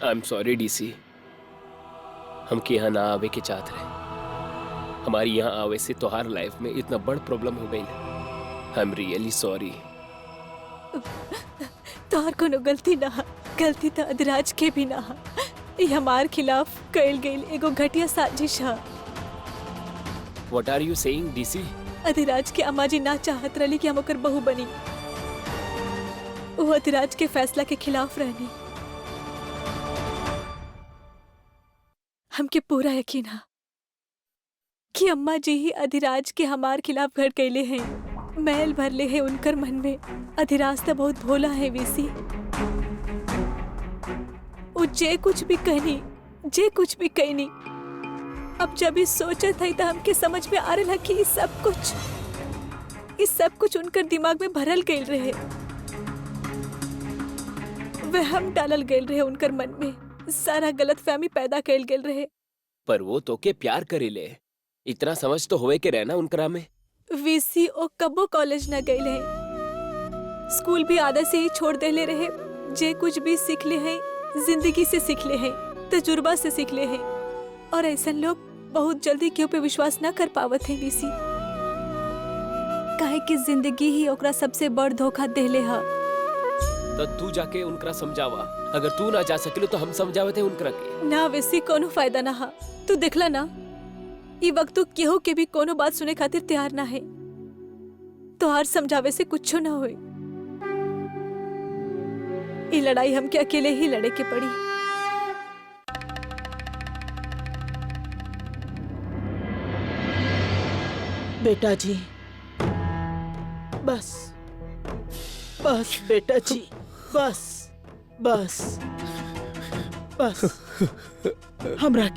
I am sorry DC, हमके यहाँ ना आवे के चाहत रहे। हमारी यहाँ आवे से तोहार लाइफ में इतना बड़ प्रॉब्लम हो गई। I am really sorry. तोहर कोनो गलती ना, गलती तो अधिराज के भी ना। ये हमार खिलाफ कइल गइल एगो घटिया साजिश है। What are you saying DC? Adhiraj के अम्मा जी ना चाहत रही कि हम ओकर बहू बनी। वो अधिराज के फैसला के खिलाफ रहनी। हमके पूरा यकीन है कि अम्मा जी ही अधिराज के हमार खिलाफ घड़ कैले हैं। मैल भरले है उनकर मन में। अधिराज तो बहुत भोला है वीसी। वो जे कुछ भी कहनी अब जब ही सोचत है तो हमके समझ में आ रहा कि इस सब कुछ उनकर दिमाग में भरल गईल रहे। वह हम डालल गईल रहे उनकर मन में। सारा गलत फहमी पैदा कैल गेल रहे। पर वो तो के प्यार करेले, इतना समझ तो होवे के रहना उनकरा में। वीसी ओ कबो कॉलेज न गए है। स्कूल भी आधा से ही छोड़ देले रहे। जे कुछ भी सीख ले हैं जिंदगी से सीख ले हैं, तजुर्बा से सीख ले हैं। और ऐसे लोग बहुत जल्दी क्यों पे विश्वास न कर पावत है वीसी। काहे कि जिंदगी ही ओकरा सबसे बड़ धोखा देले है। तो तू जाके उनकरा समझावा। अगर तू ना जा सकेलो तो हम समझावे थे उनकरा के। ना वैसी कोनो फायदा ना हा। तू देखला ना ई वक्त तू केहू के भी कोनो बात सुने खातिर तैयार ना है। तो हार समझावे से कुछ ना होए। ये लड़ाई हमके अकेले ही लड़े के पड़ी। बेटा जी बस बस बेटा जी बस बस बस हमरा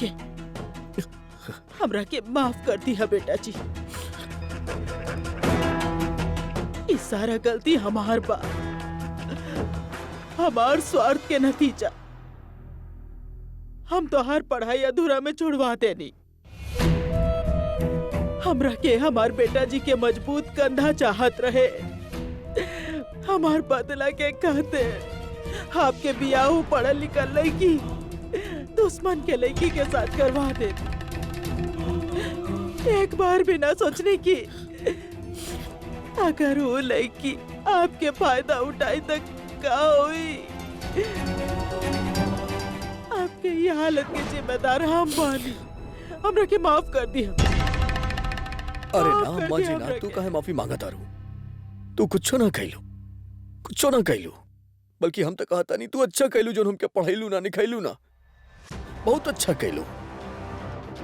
के माफ कर दिया बेटा जी। ये सारा गलती हमार बा, हमार स्वार्थ के नतीजा। हम तो हर पढ़ाई अधूरा में छुड़वा देनी। हमरा के हमार बेटा जी के मजबूत कंधा चाहत रहे। हमार बदला के कहते आपके बियाह पढ़ल लिखल लड़की दुश्मन के लड़की के साथ करवा दे। एक बार भी ना सोचने की अगर वो लड़की आपके फायदा उठाई तक का हुई। आपके ये हालत के जिम्मेदार हम बानी। हमरा के माफ कर दिया। अरे ना अम्मा जी ना, तू काहे माफी मांगा तारू? तू कुछो ना कहलू, बल्कि हम तो कहता नहीं तू अच्छा कहलू जो हमके पढ़ाईलू ना निखाइलू ना। बहुत अच्छा कहलू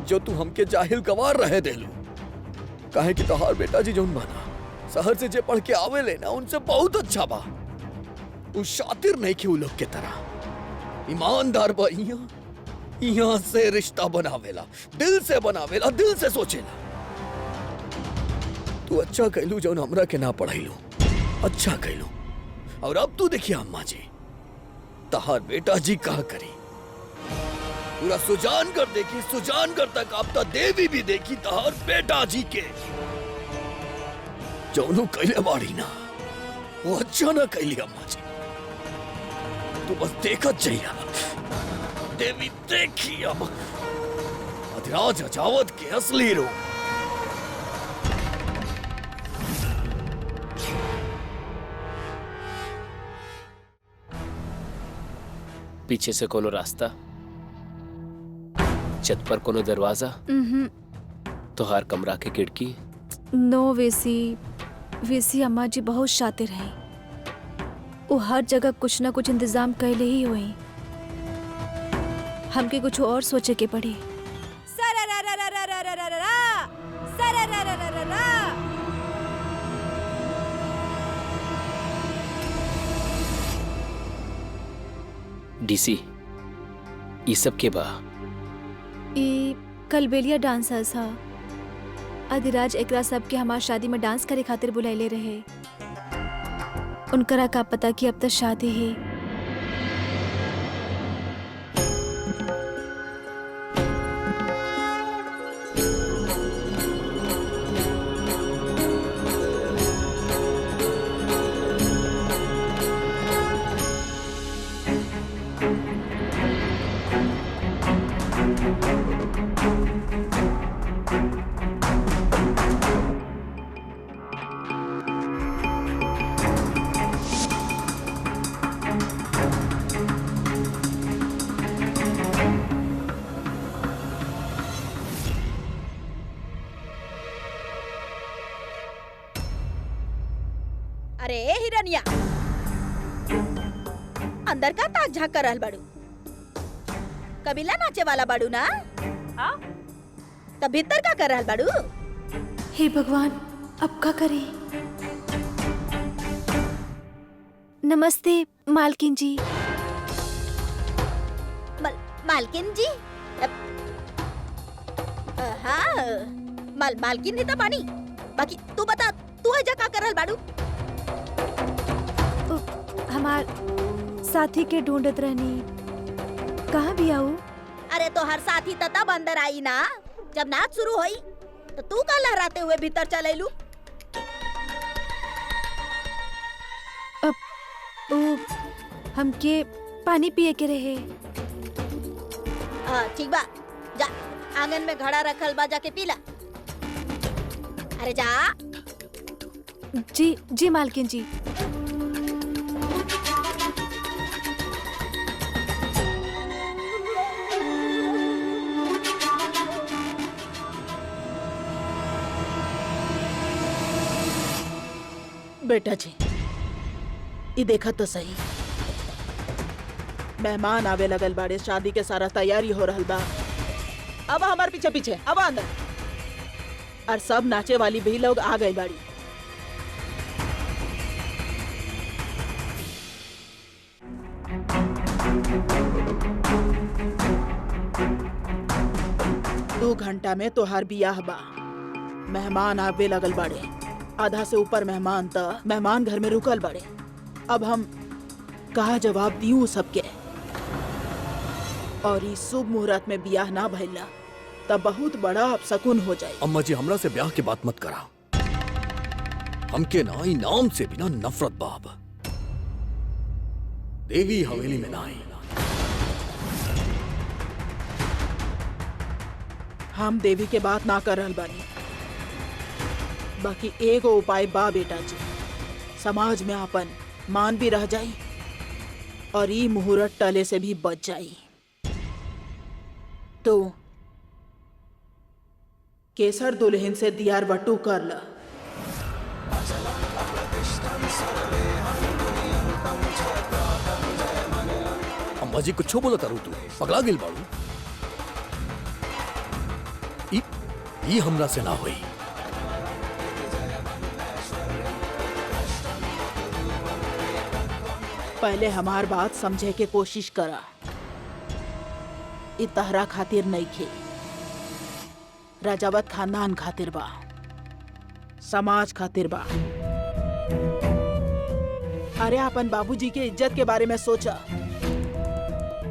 जो तू हमके जाहिल गवार रहे देलू। काहे कि तोहार बेटा जी जोन बना शहर से जे पढ़ के आवे ले ना उनसे बहुत अच्छा बा। उ शातिर नहीं कि उ लोग के तरह ईमानदार बा। यहाँ से रिश्ता बनावेला, दिल से बनावेला, दिल से सोचेला। तू अच्छा कहलू जो हमरा के ना पढ़ाईलू, अच्छा कहलू। और अब तू देखिए अम्मा जी तहार बेटा जी कहा करी। पूरा सुजान कर देखी, सुजान कर तक आप ता देवी भी देखी तहार बेटा जी के जोनू कैले बाड़ी ना वो अच्छा ना कैली अम्मा जी। तू बस देखत जाइया। देवी देखी अब अधिराज अजावत के असली रूप। पीछे से कोनो रास्ता, छत पर कोनो दरवाजा, तोहार कमरा के खिड़की। नो वेसी अम्मा जी बहुत शातिर हैं। वो हर जगह कुछ ना कुछ इंतजाम कैले ही हुई। हमके कुछ और सोचे के पड़ी। डीसी ये सब के बा? ई कलबेलिया डांसर्स हा। अधिराज एकरा सब के हमार शादी में डांस करे खातिर बुलाइले रहे। उनकरा का पता कि अब तक शादी है। कनिया। अंदर का ताक झांक कर रहल बाड़ू। कबीला नाचे वाला बाड़ू ना? हाँ? तब भीतर का कर रहल बाड़ू? हे भगवान, अब का करी? नमस्ते मालकिन जी। मालकिन जी? हाँ, मालकिन नहीं था पानी। बाकी तू बता, तू है जा का कर रहल बाड़ू? हमार साथी के ढूंढत रहनी। कहाँ भी आऊ? अरे तो हर साथी तब अंदर आई ना जब नाच शुरू हुई, तो तू का लहराते हुए भीतर चले लू? हमके पानी पिए के रहे। ठीक बा, जा आंगन में घड़ा रखल बा, जाके पीला। अरे जा। जी जी मालकिन जी। बेटा जी, ये देखा तो सही, मेहमान आवे लगल बाड़े, शादी के सारा तैयारी हो रहल बा। अब हमार पीछे पीछे अब अंदर, और सब नाचे वाली भी लोग आ गई बाड़ी। दो घंटा में तोहार बियाह बा। मेहमान आवे लगल बाड़े, आधा से ऊपर मेहमान त मेहमान घर में रुकल बाड़े। अब हम कहा जवाब दियूं सबके? और इस शुभ मुहूर्त में बियाह ना भइला तब बहुत बड़ा अपशकुन हो जाए। अम्मा जी, हमरा से ब्याह की बात मत करा। हमके ना ई नाम से बिना नफरत बाब। देवी हवेली में ना आई। हम देवी के बात ना कर रहल बानी। बाकी एगो उपाय बा बेटा जी, समाज में अपन मान भी रह जाई और ई मुहूर्त टले से भी बच जाई। तो केसर दुल्हन से दियार बट्टू कर ला। अम्मा जी कुछ बोला तारू, तू पगला गिल बाड़ू। ई हमरा से ना हुई। पहले हमार बात समझे के कोशिश करा। इ तहरा खातिर नहीं खे, राजावत खानदान खातिर बा, समाज खातिर बा। अरे अपन बाबूजी के इज्जत के बारे में सोचा।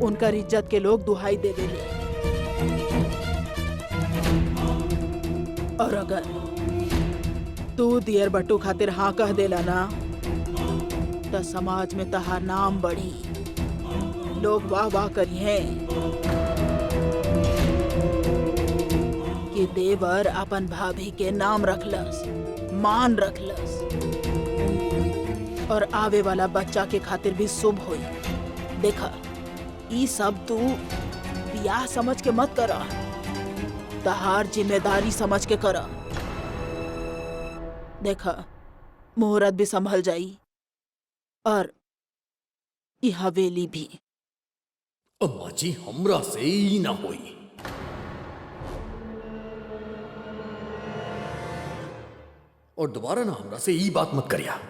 उनकर इज्जत के लोग दुहाई दे देले, और अगर तू दियर बट्टू खातिर हाँ कह देला ना तो समाज में तहार नाम बढ़ी, लोग वाह वाह करिए कि देवर अपन भाभी के नाम रखलस, मान रखलस, और आवे वाला बच्चा के खातिर भी शुभ होई। देखा, ई सब तू बियाह समझ के मत करा, तहार जिम्मेदारी समझ के करा। देखा, मुहूर्त भी संभल जाई और ई हवेली भी। अम्मा जी, हमरा से ही ना हुई। और दोबारा ना हमरा से ई बात मत करिया।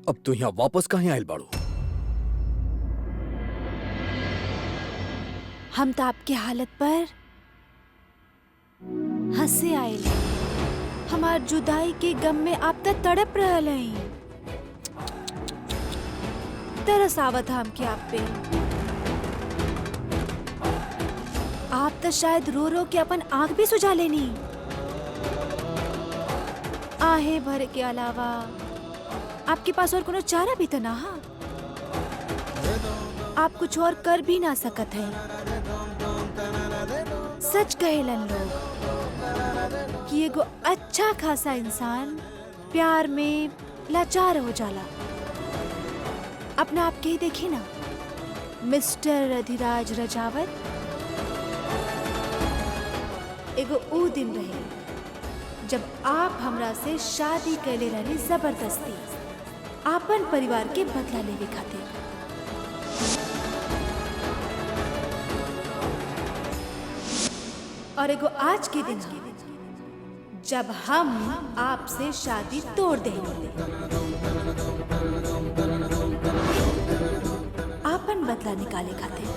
अब तू यहाँ वापस कहाँ आयल बाड़ू? हम तो आपके हालत पर हंसे आए। हमार जुदाई के गम में आप तो तड़प रहल हैं। तरस आवत हमके आप पे। आप तो शायद रो रो के अपन आंख भी सुझा लेनी। आहे भर के अलावा आपके पास और कोनो चारा भी तो ना हा। आप कुछ और कर भी ना सकत हैं। सच कहेलन लोग कि एगो अच्छा खासा इंसान प्यार में लाचार हो जाला। अपना आप के ही देखी ना, मिस्टर अधिराज रजावत। एगो ऊ दिन रहे जब आप हमरा से शादी कैले रहनी जबरदस्ती, आपन परिवार के बदला लेवे खातिर। और एगो आज के दिन जब हम आपसे शादी तोड़ देंगे, आपन बदला निकाले खातिर।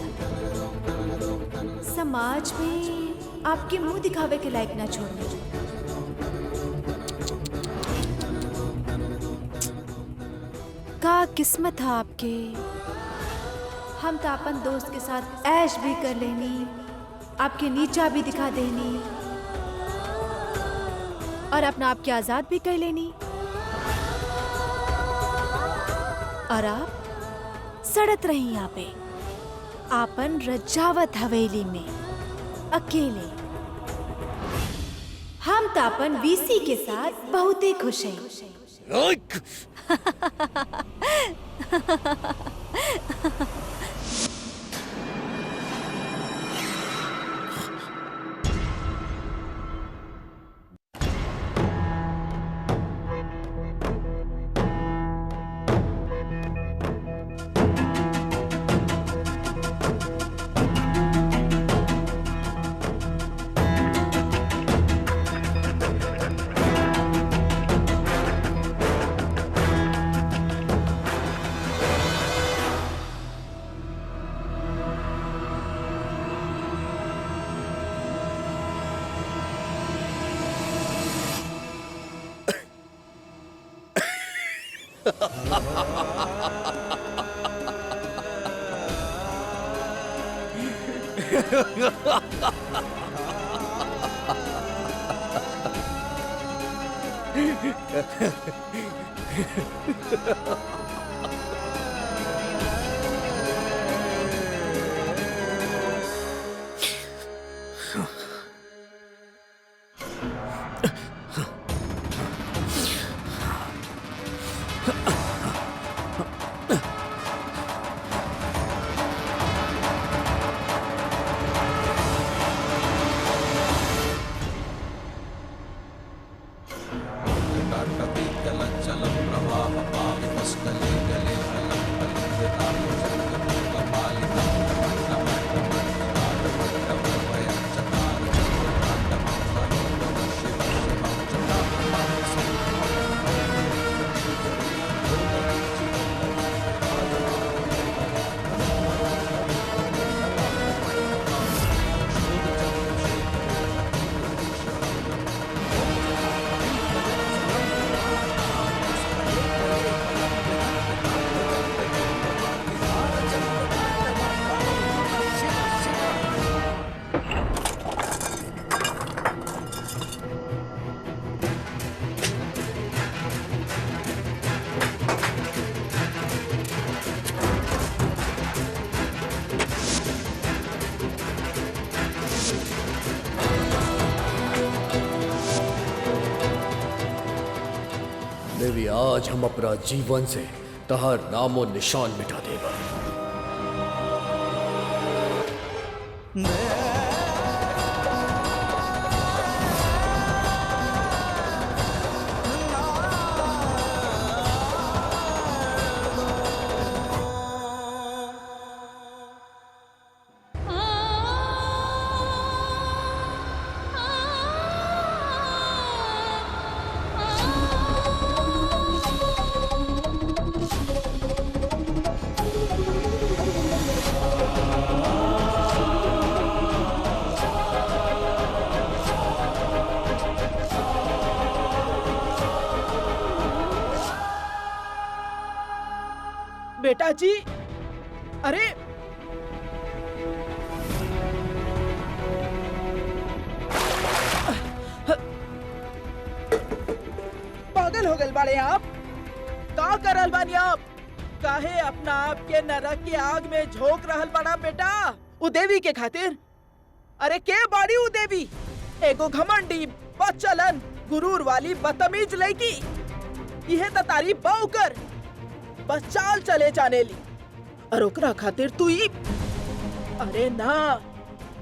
समाज में आपके मुंह दिखावे के लायक ना छोड़ने। का किस्मत है आपके। हम तो अपन दोस्त के साथ ऐश भी कर लेनी, आपके नीचा भी दिखा देनी और अपना आपके आजाद भी कर लेनी। और आप सड़त रही यहाँ पे आपन रजावत हवेली में अकेले। हम तो अपन वीसी के साथ बहुत ही खुश हैं। देवी, आज हम अपना जीवन से तहर नामो निशान मिटा देगा। बेटा जी, अरे पागल हो गए बाड़े आप? का करल बानी आप? काहे अपना आप के नरक के आग में झोंक रहल बड़ा बेटा? उ देवी के खातिर? अरे के बाड़ी उ देवी? एगो घमंडी, बदचलन, गुरूर वाली बदतमीज लड़की। यह तो तारीफ बाऊ कर, बस चाल चले जाने ली। और ओकरा खातिर तू ही? अरे ना,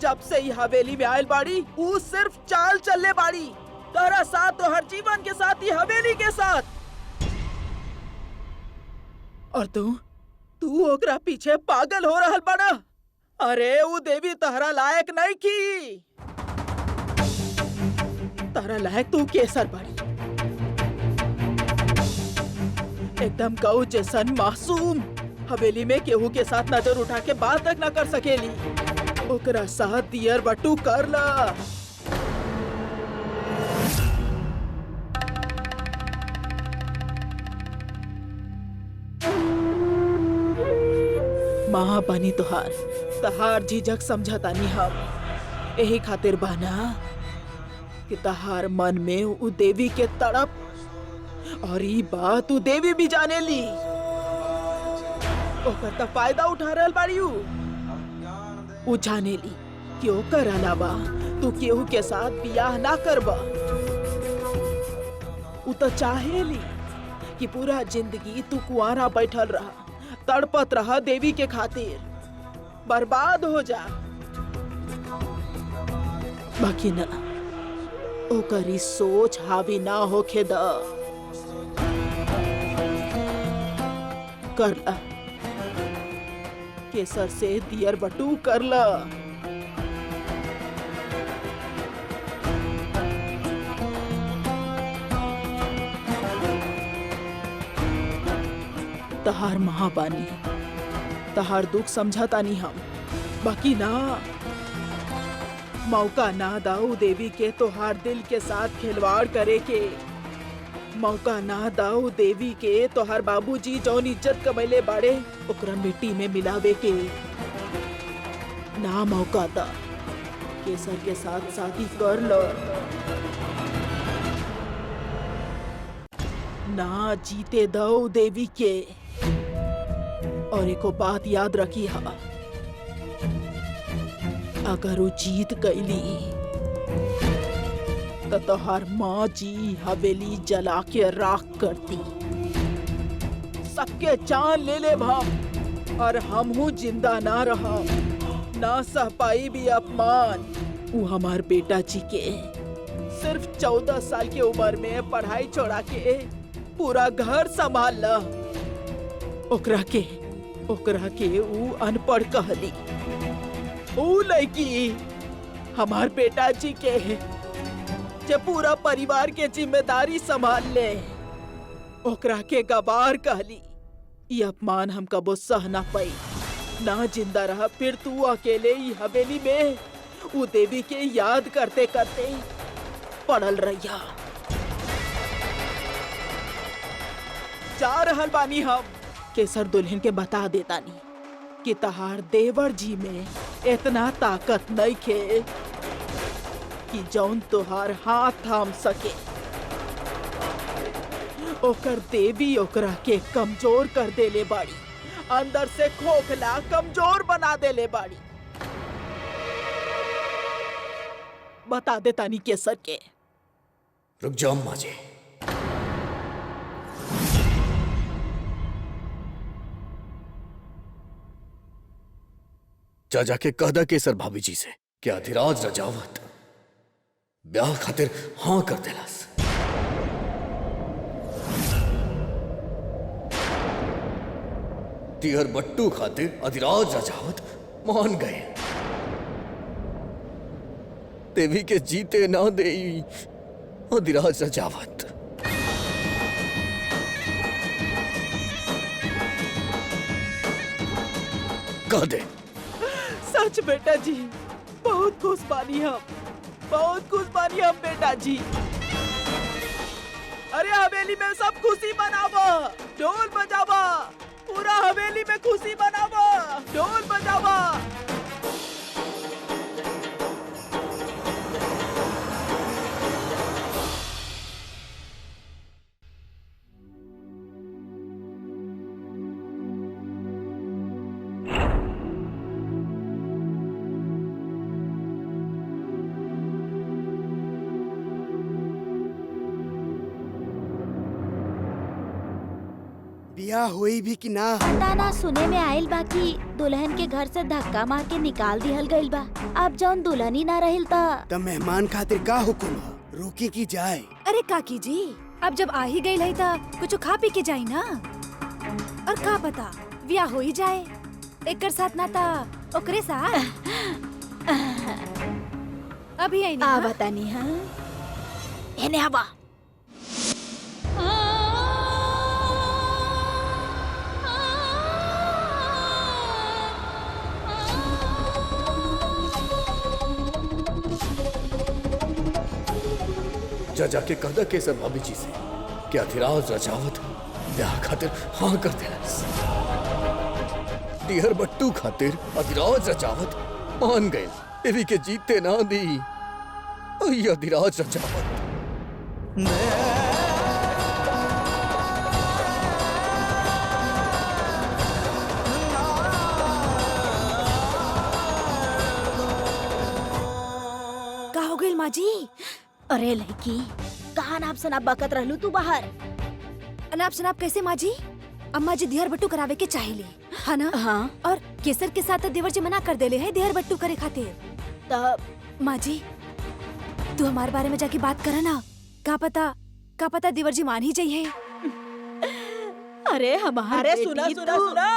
जब से ही हवेली में आयल बाड़ी, उ सिर्फ चाल चलने बाड़ी। तोहरा साथ तो हर जीवन के साथ ही हवेली के साथ। और तू ओकरा पीछे पागल हो रहल बड़ा। अरे वो देवी तहरा लायक नहीं की। तहरा लायक तू केसर बाड़ी, एकदम गौ जैसन मासूम। हवेली में केहू के साथ नजर उठा के बात तक न कर सकेली। ओकरा साथ दियर बटू कर ला। माँ बनी तहार झिझक समझतानी हम। यही खातिर बाना कि तहार मन में उ देवी के तड़प और ई बात उ देवी भी जाने ली। ओकर त फायदा उठा रहल बाड़ी उ जाने ली कि ओकर अलावा तू केहू के साथ बियाह ना करबा। उ तो चाहेली कि पूरा जिंदगी तू कुआरा बैठल रहा, तड़पत रहा देवी के खातिर, बर्बाद हो जा। बाकी ना, ओकर ई सोच हावी ना होखे द। कर ला, केसर से दियर बटू कर ला। तहार महाबानी, तहार दुख समझातानी हम। बाकी ना, मौका ना दाऊ देवी के तोहार दिल के साथ खिलवाड़ करे के। मौका ना दाऊ देवी के तोहार बाबूजी जौन इज्जत कमैले बाड़े ओकरा मिट्टी में मिलावे के। ना मौका दा, केसर के साथ शादी कर लो। ना जीते दो देवी के। और एको बात याद रखी हा, अगर वो जीत गईली तो तोहार माँ जी हवेली जला के राख करती। सबके जान ले ले भाव, और हम हूँ जिंदा ना रहा, ना सह पाई भी अपमान। वो हमार बेटा जी के सिर्फ 14 साल की उम्र में पढ़ाई छोड़ा के पूरा घर संभाल ला। ओकरा के ऊ अनपढ़ कहली। ऊ लड़की हमार बेटा जी के जे पूरा परिवार के जिम्मेदारी संभाल ले, ओकरा के गवार कहली। ये अपमान हम कबो सह ना पाई। ना जिंदा रहा फिर तू अकेले ही हवेली में ऊ देवी के याद करते करते पड़ल रहिया। जा रहल बानी हम। केसर दुल्हन के बता देतानी कि तहार देवर जी में इतना ताकत नहीं खे कि जौन तोहार हाथ थाम सके। ओकर देवी ओकरा के कमजोर कर देले बाड़ी, अंदर से खोखला कमजोर बना देले बाड़ी। बता देतानी केसर के। रुक जाओ माँ जी। जा जाके कह दा केसर भाभी जी से कि अधिराज रजावत ब्याह खातिर हाँ कर देलास। दियर बट्टू खातिर अधिराज रजावत मान गए। देवी के जीते ना दे अधिराज रजावत। कह दे। सच बेटा जी, बहुत खुश बानी हम, बहुत खुश बानी हम बेटा जी। अरे हवेली में सब खुशी मनावा, ढोल बजावा, पूरा हवेली बियाह हुई भी कि ना? पता ना, सुने में आयल बा कि दुल्हन के घर से धक्का मार के निकाल दिहल गइल बा। अब जौन दुल्हन ही ना रहिल त मेहमान खातिर का हुक्म है? रुकी की जाए? अरे काकी जी, अब जब आ ही गई है त कुछ खा पी के जाई ना। और का पता ब्याह हो ही जाए, एकर साथ ना ता ओकरे साथ। अभी आई आ ना। बतानी हाँ। एने हवा। जा जाके कहदा केसर भाभी जी से कि अधिराज रजावत ब्याह खातिर हाँ कर देना। डिहर बट्टू खातिर अधिराज रजावत मान गए। देवी के जीते ना दी। ओय अधिराज रजावत। का हो गई माँ जी? अरे लड़की, कहा नाप सनाप बकत रहलू तू बाहर? अनाप शनाप कैसे माँ जी? अम्मा जी दिहर बट्टू करावे के चाहिए, है ना? हाँ। और केसर के साथ तो देवर जी मना कर देले है दिहर बट्टू करे खातिर। तब माँ जी, तू हमारे बारे में जाके बात करा ना। का पता देवर जी मान ही जाइए। अरे हमारे अरे सुना सुना सुना,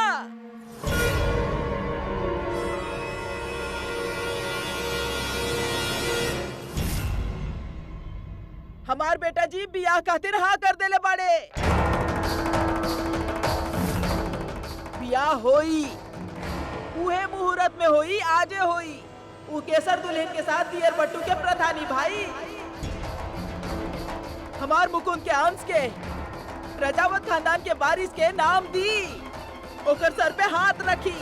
हमार बेटा जी बियाह खातिर हाँ कर देले बाड़े। बियाह होई, उहे मुहूर्त में होई, आजे होई। उ केसर दुल्हन के साथ दियर बट्टू के प्रधानी भाई हमार मुकुंद के अंश के रजावत खानदान के वारिस के नाम दी, ओकर सर पे हाथ रखी।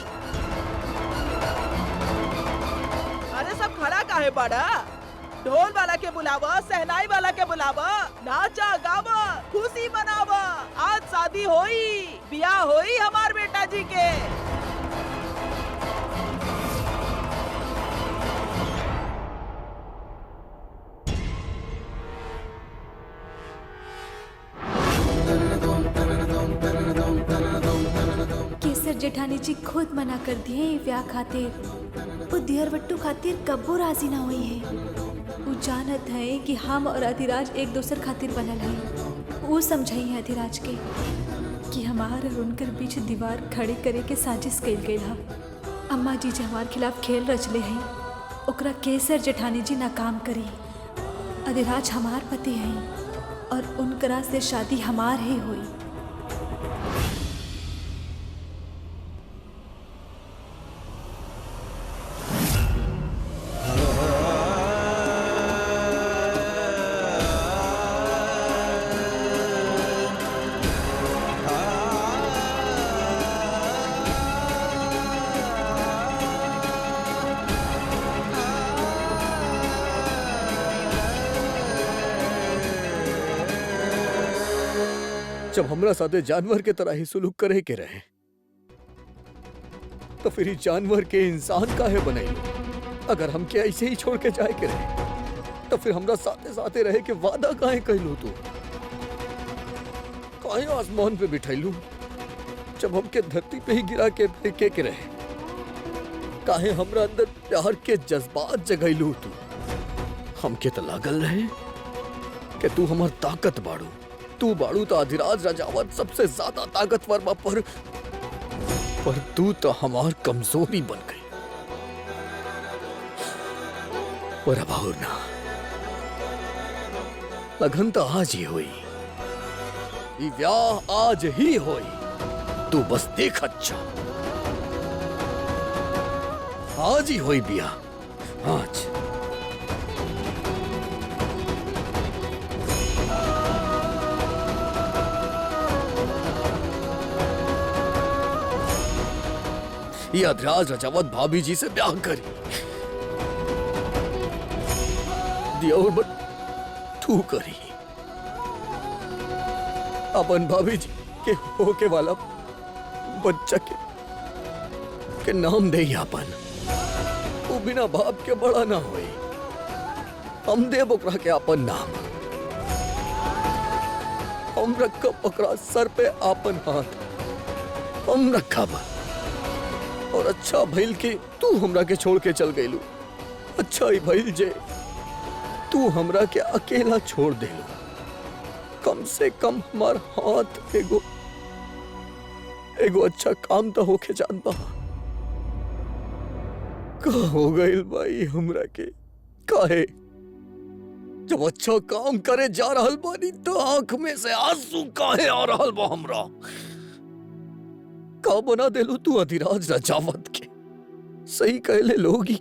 अरे सब खड़ा काहे बाड़ा? ढोल वाला के बुलावा, सहनाई वाला के बुलावा, नाचा गावा, खुशी मनावा। आज शादी होई, बियाह होई हमार बेटा जी के। केसर जेठानी जी खुद मना कर दिए ब्याह खातिर। वो दिहर बट्टू खातिर कब्बो राजी ना हुई है। वो जानत है कि हम और अधिराज एक दूसर खातिर बनल है। वो समझाई है अधिराज के कि हमार और उनकर बीच दीवार खड़ी करे के साजिश कइल गई है। अम्मा जी जो हमार खिलाफ खेल रचले हैं, ओकरा केसर जेठानी जी नाकाम करी। अधिराज हमार पति हैं और उनकरा से शादी हमार ही हुई। जब हमरा साथे जानवर के तरह ही सुलूक करे के रहे, तो फिर ही जानवर के इंसान काहे बनैलो? अगर हमके ऐसे ही छोड़ के जाए के रहे, तो फिर हमरा साथे साथे रहे के वादा काहे कहलू तू? काहे आसमान पे बिठैलू जब हमके धरती पे ही गिरा के फेंके के रहे? काहे हमरा अंदर प्यार के जज्बात जगैलू तू? हमके तो लागल रहे कि तू हमार ताकत बाड़ू। तू बाड़ू तो अधिराज रजावत सबसे ज्यादा ताकतवर बा, पर तू तो हमार कमजोरी बन गई। पर अब और ना, लगन तो आज ही हुई, ये ब्याह आज ही हुई। तू बस देख अच्छा, आज ही हुई ब्याह, आज। ये अधिराज रजावत भाभी जी से ब्याह करी दिया, और बट तू करी अपन भाभी जी के होके वाला बच्चा के नाम दे अपन। वो बिना बाप के बड़ा ना होई, हम देव ओकरा के अपन नाम। हम रख ओकरा सर पे अपन हाथ। हम रखा बा। और अच्छा भइल के तू हमरा के छोड़ के चल गईलू। अच्छा ही भइल जे तू हमरा के अकेला छोड़ देलू। कम से कम हमार हाथ एगो अच्छा काम तो होके जान बा। का हो गईल भाई हमरा के? काहे जब अच्छा काम करे जा रहल बानी तो आंख में से आंसू काहे आ रहल बा हमरा? का बना देलू तू अधिराज रजावत के? सही कहले लोगी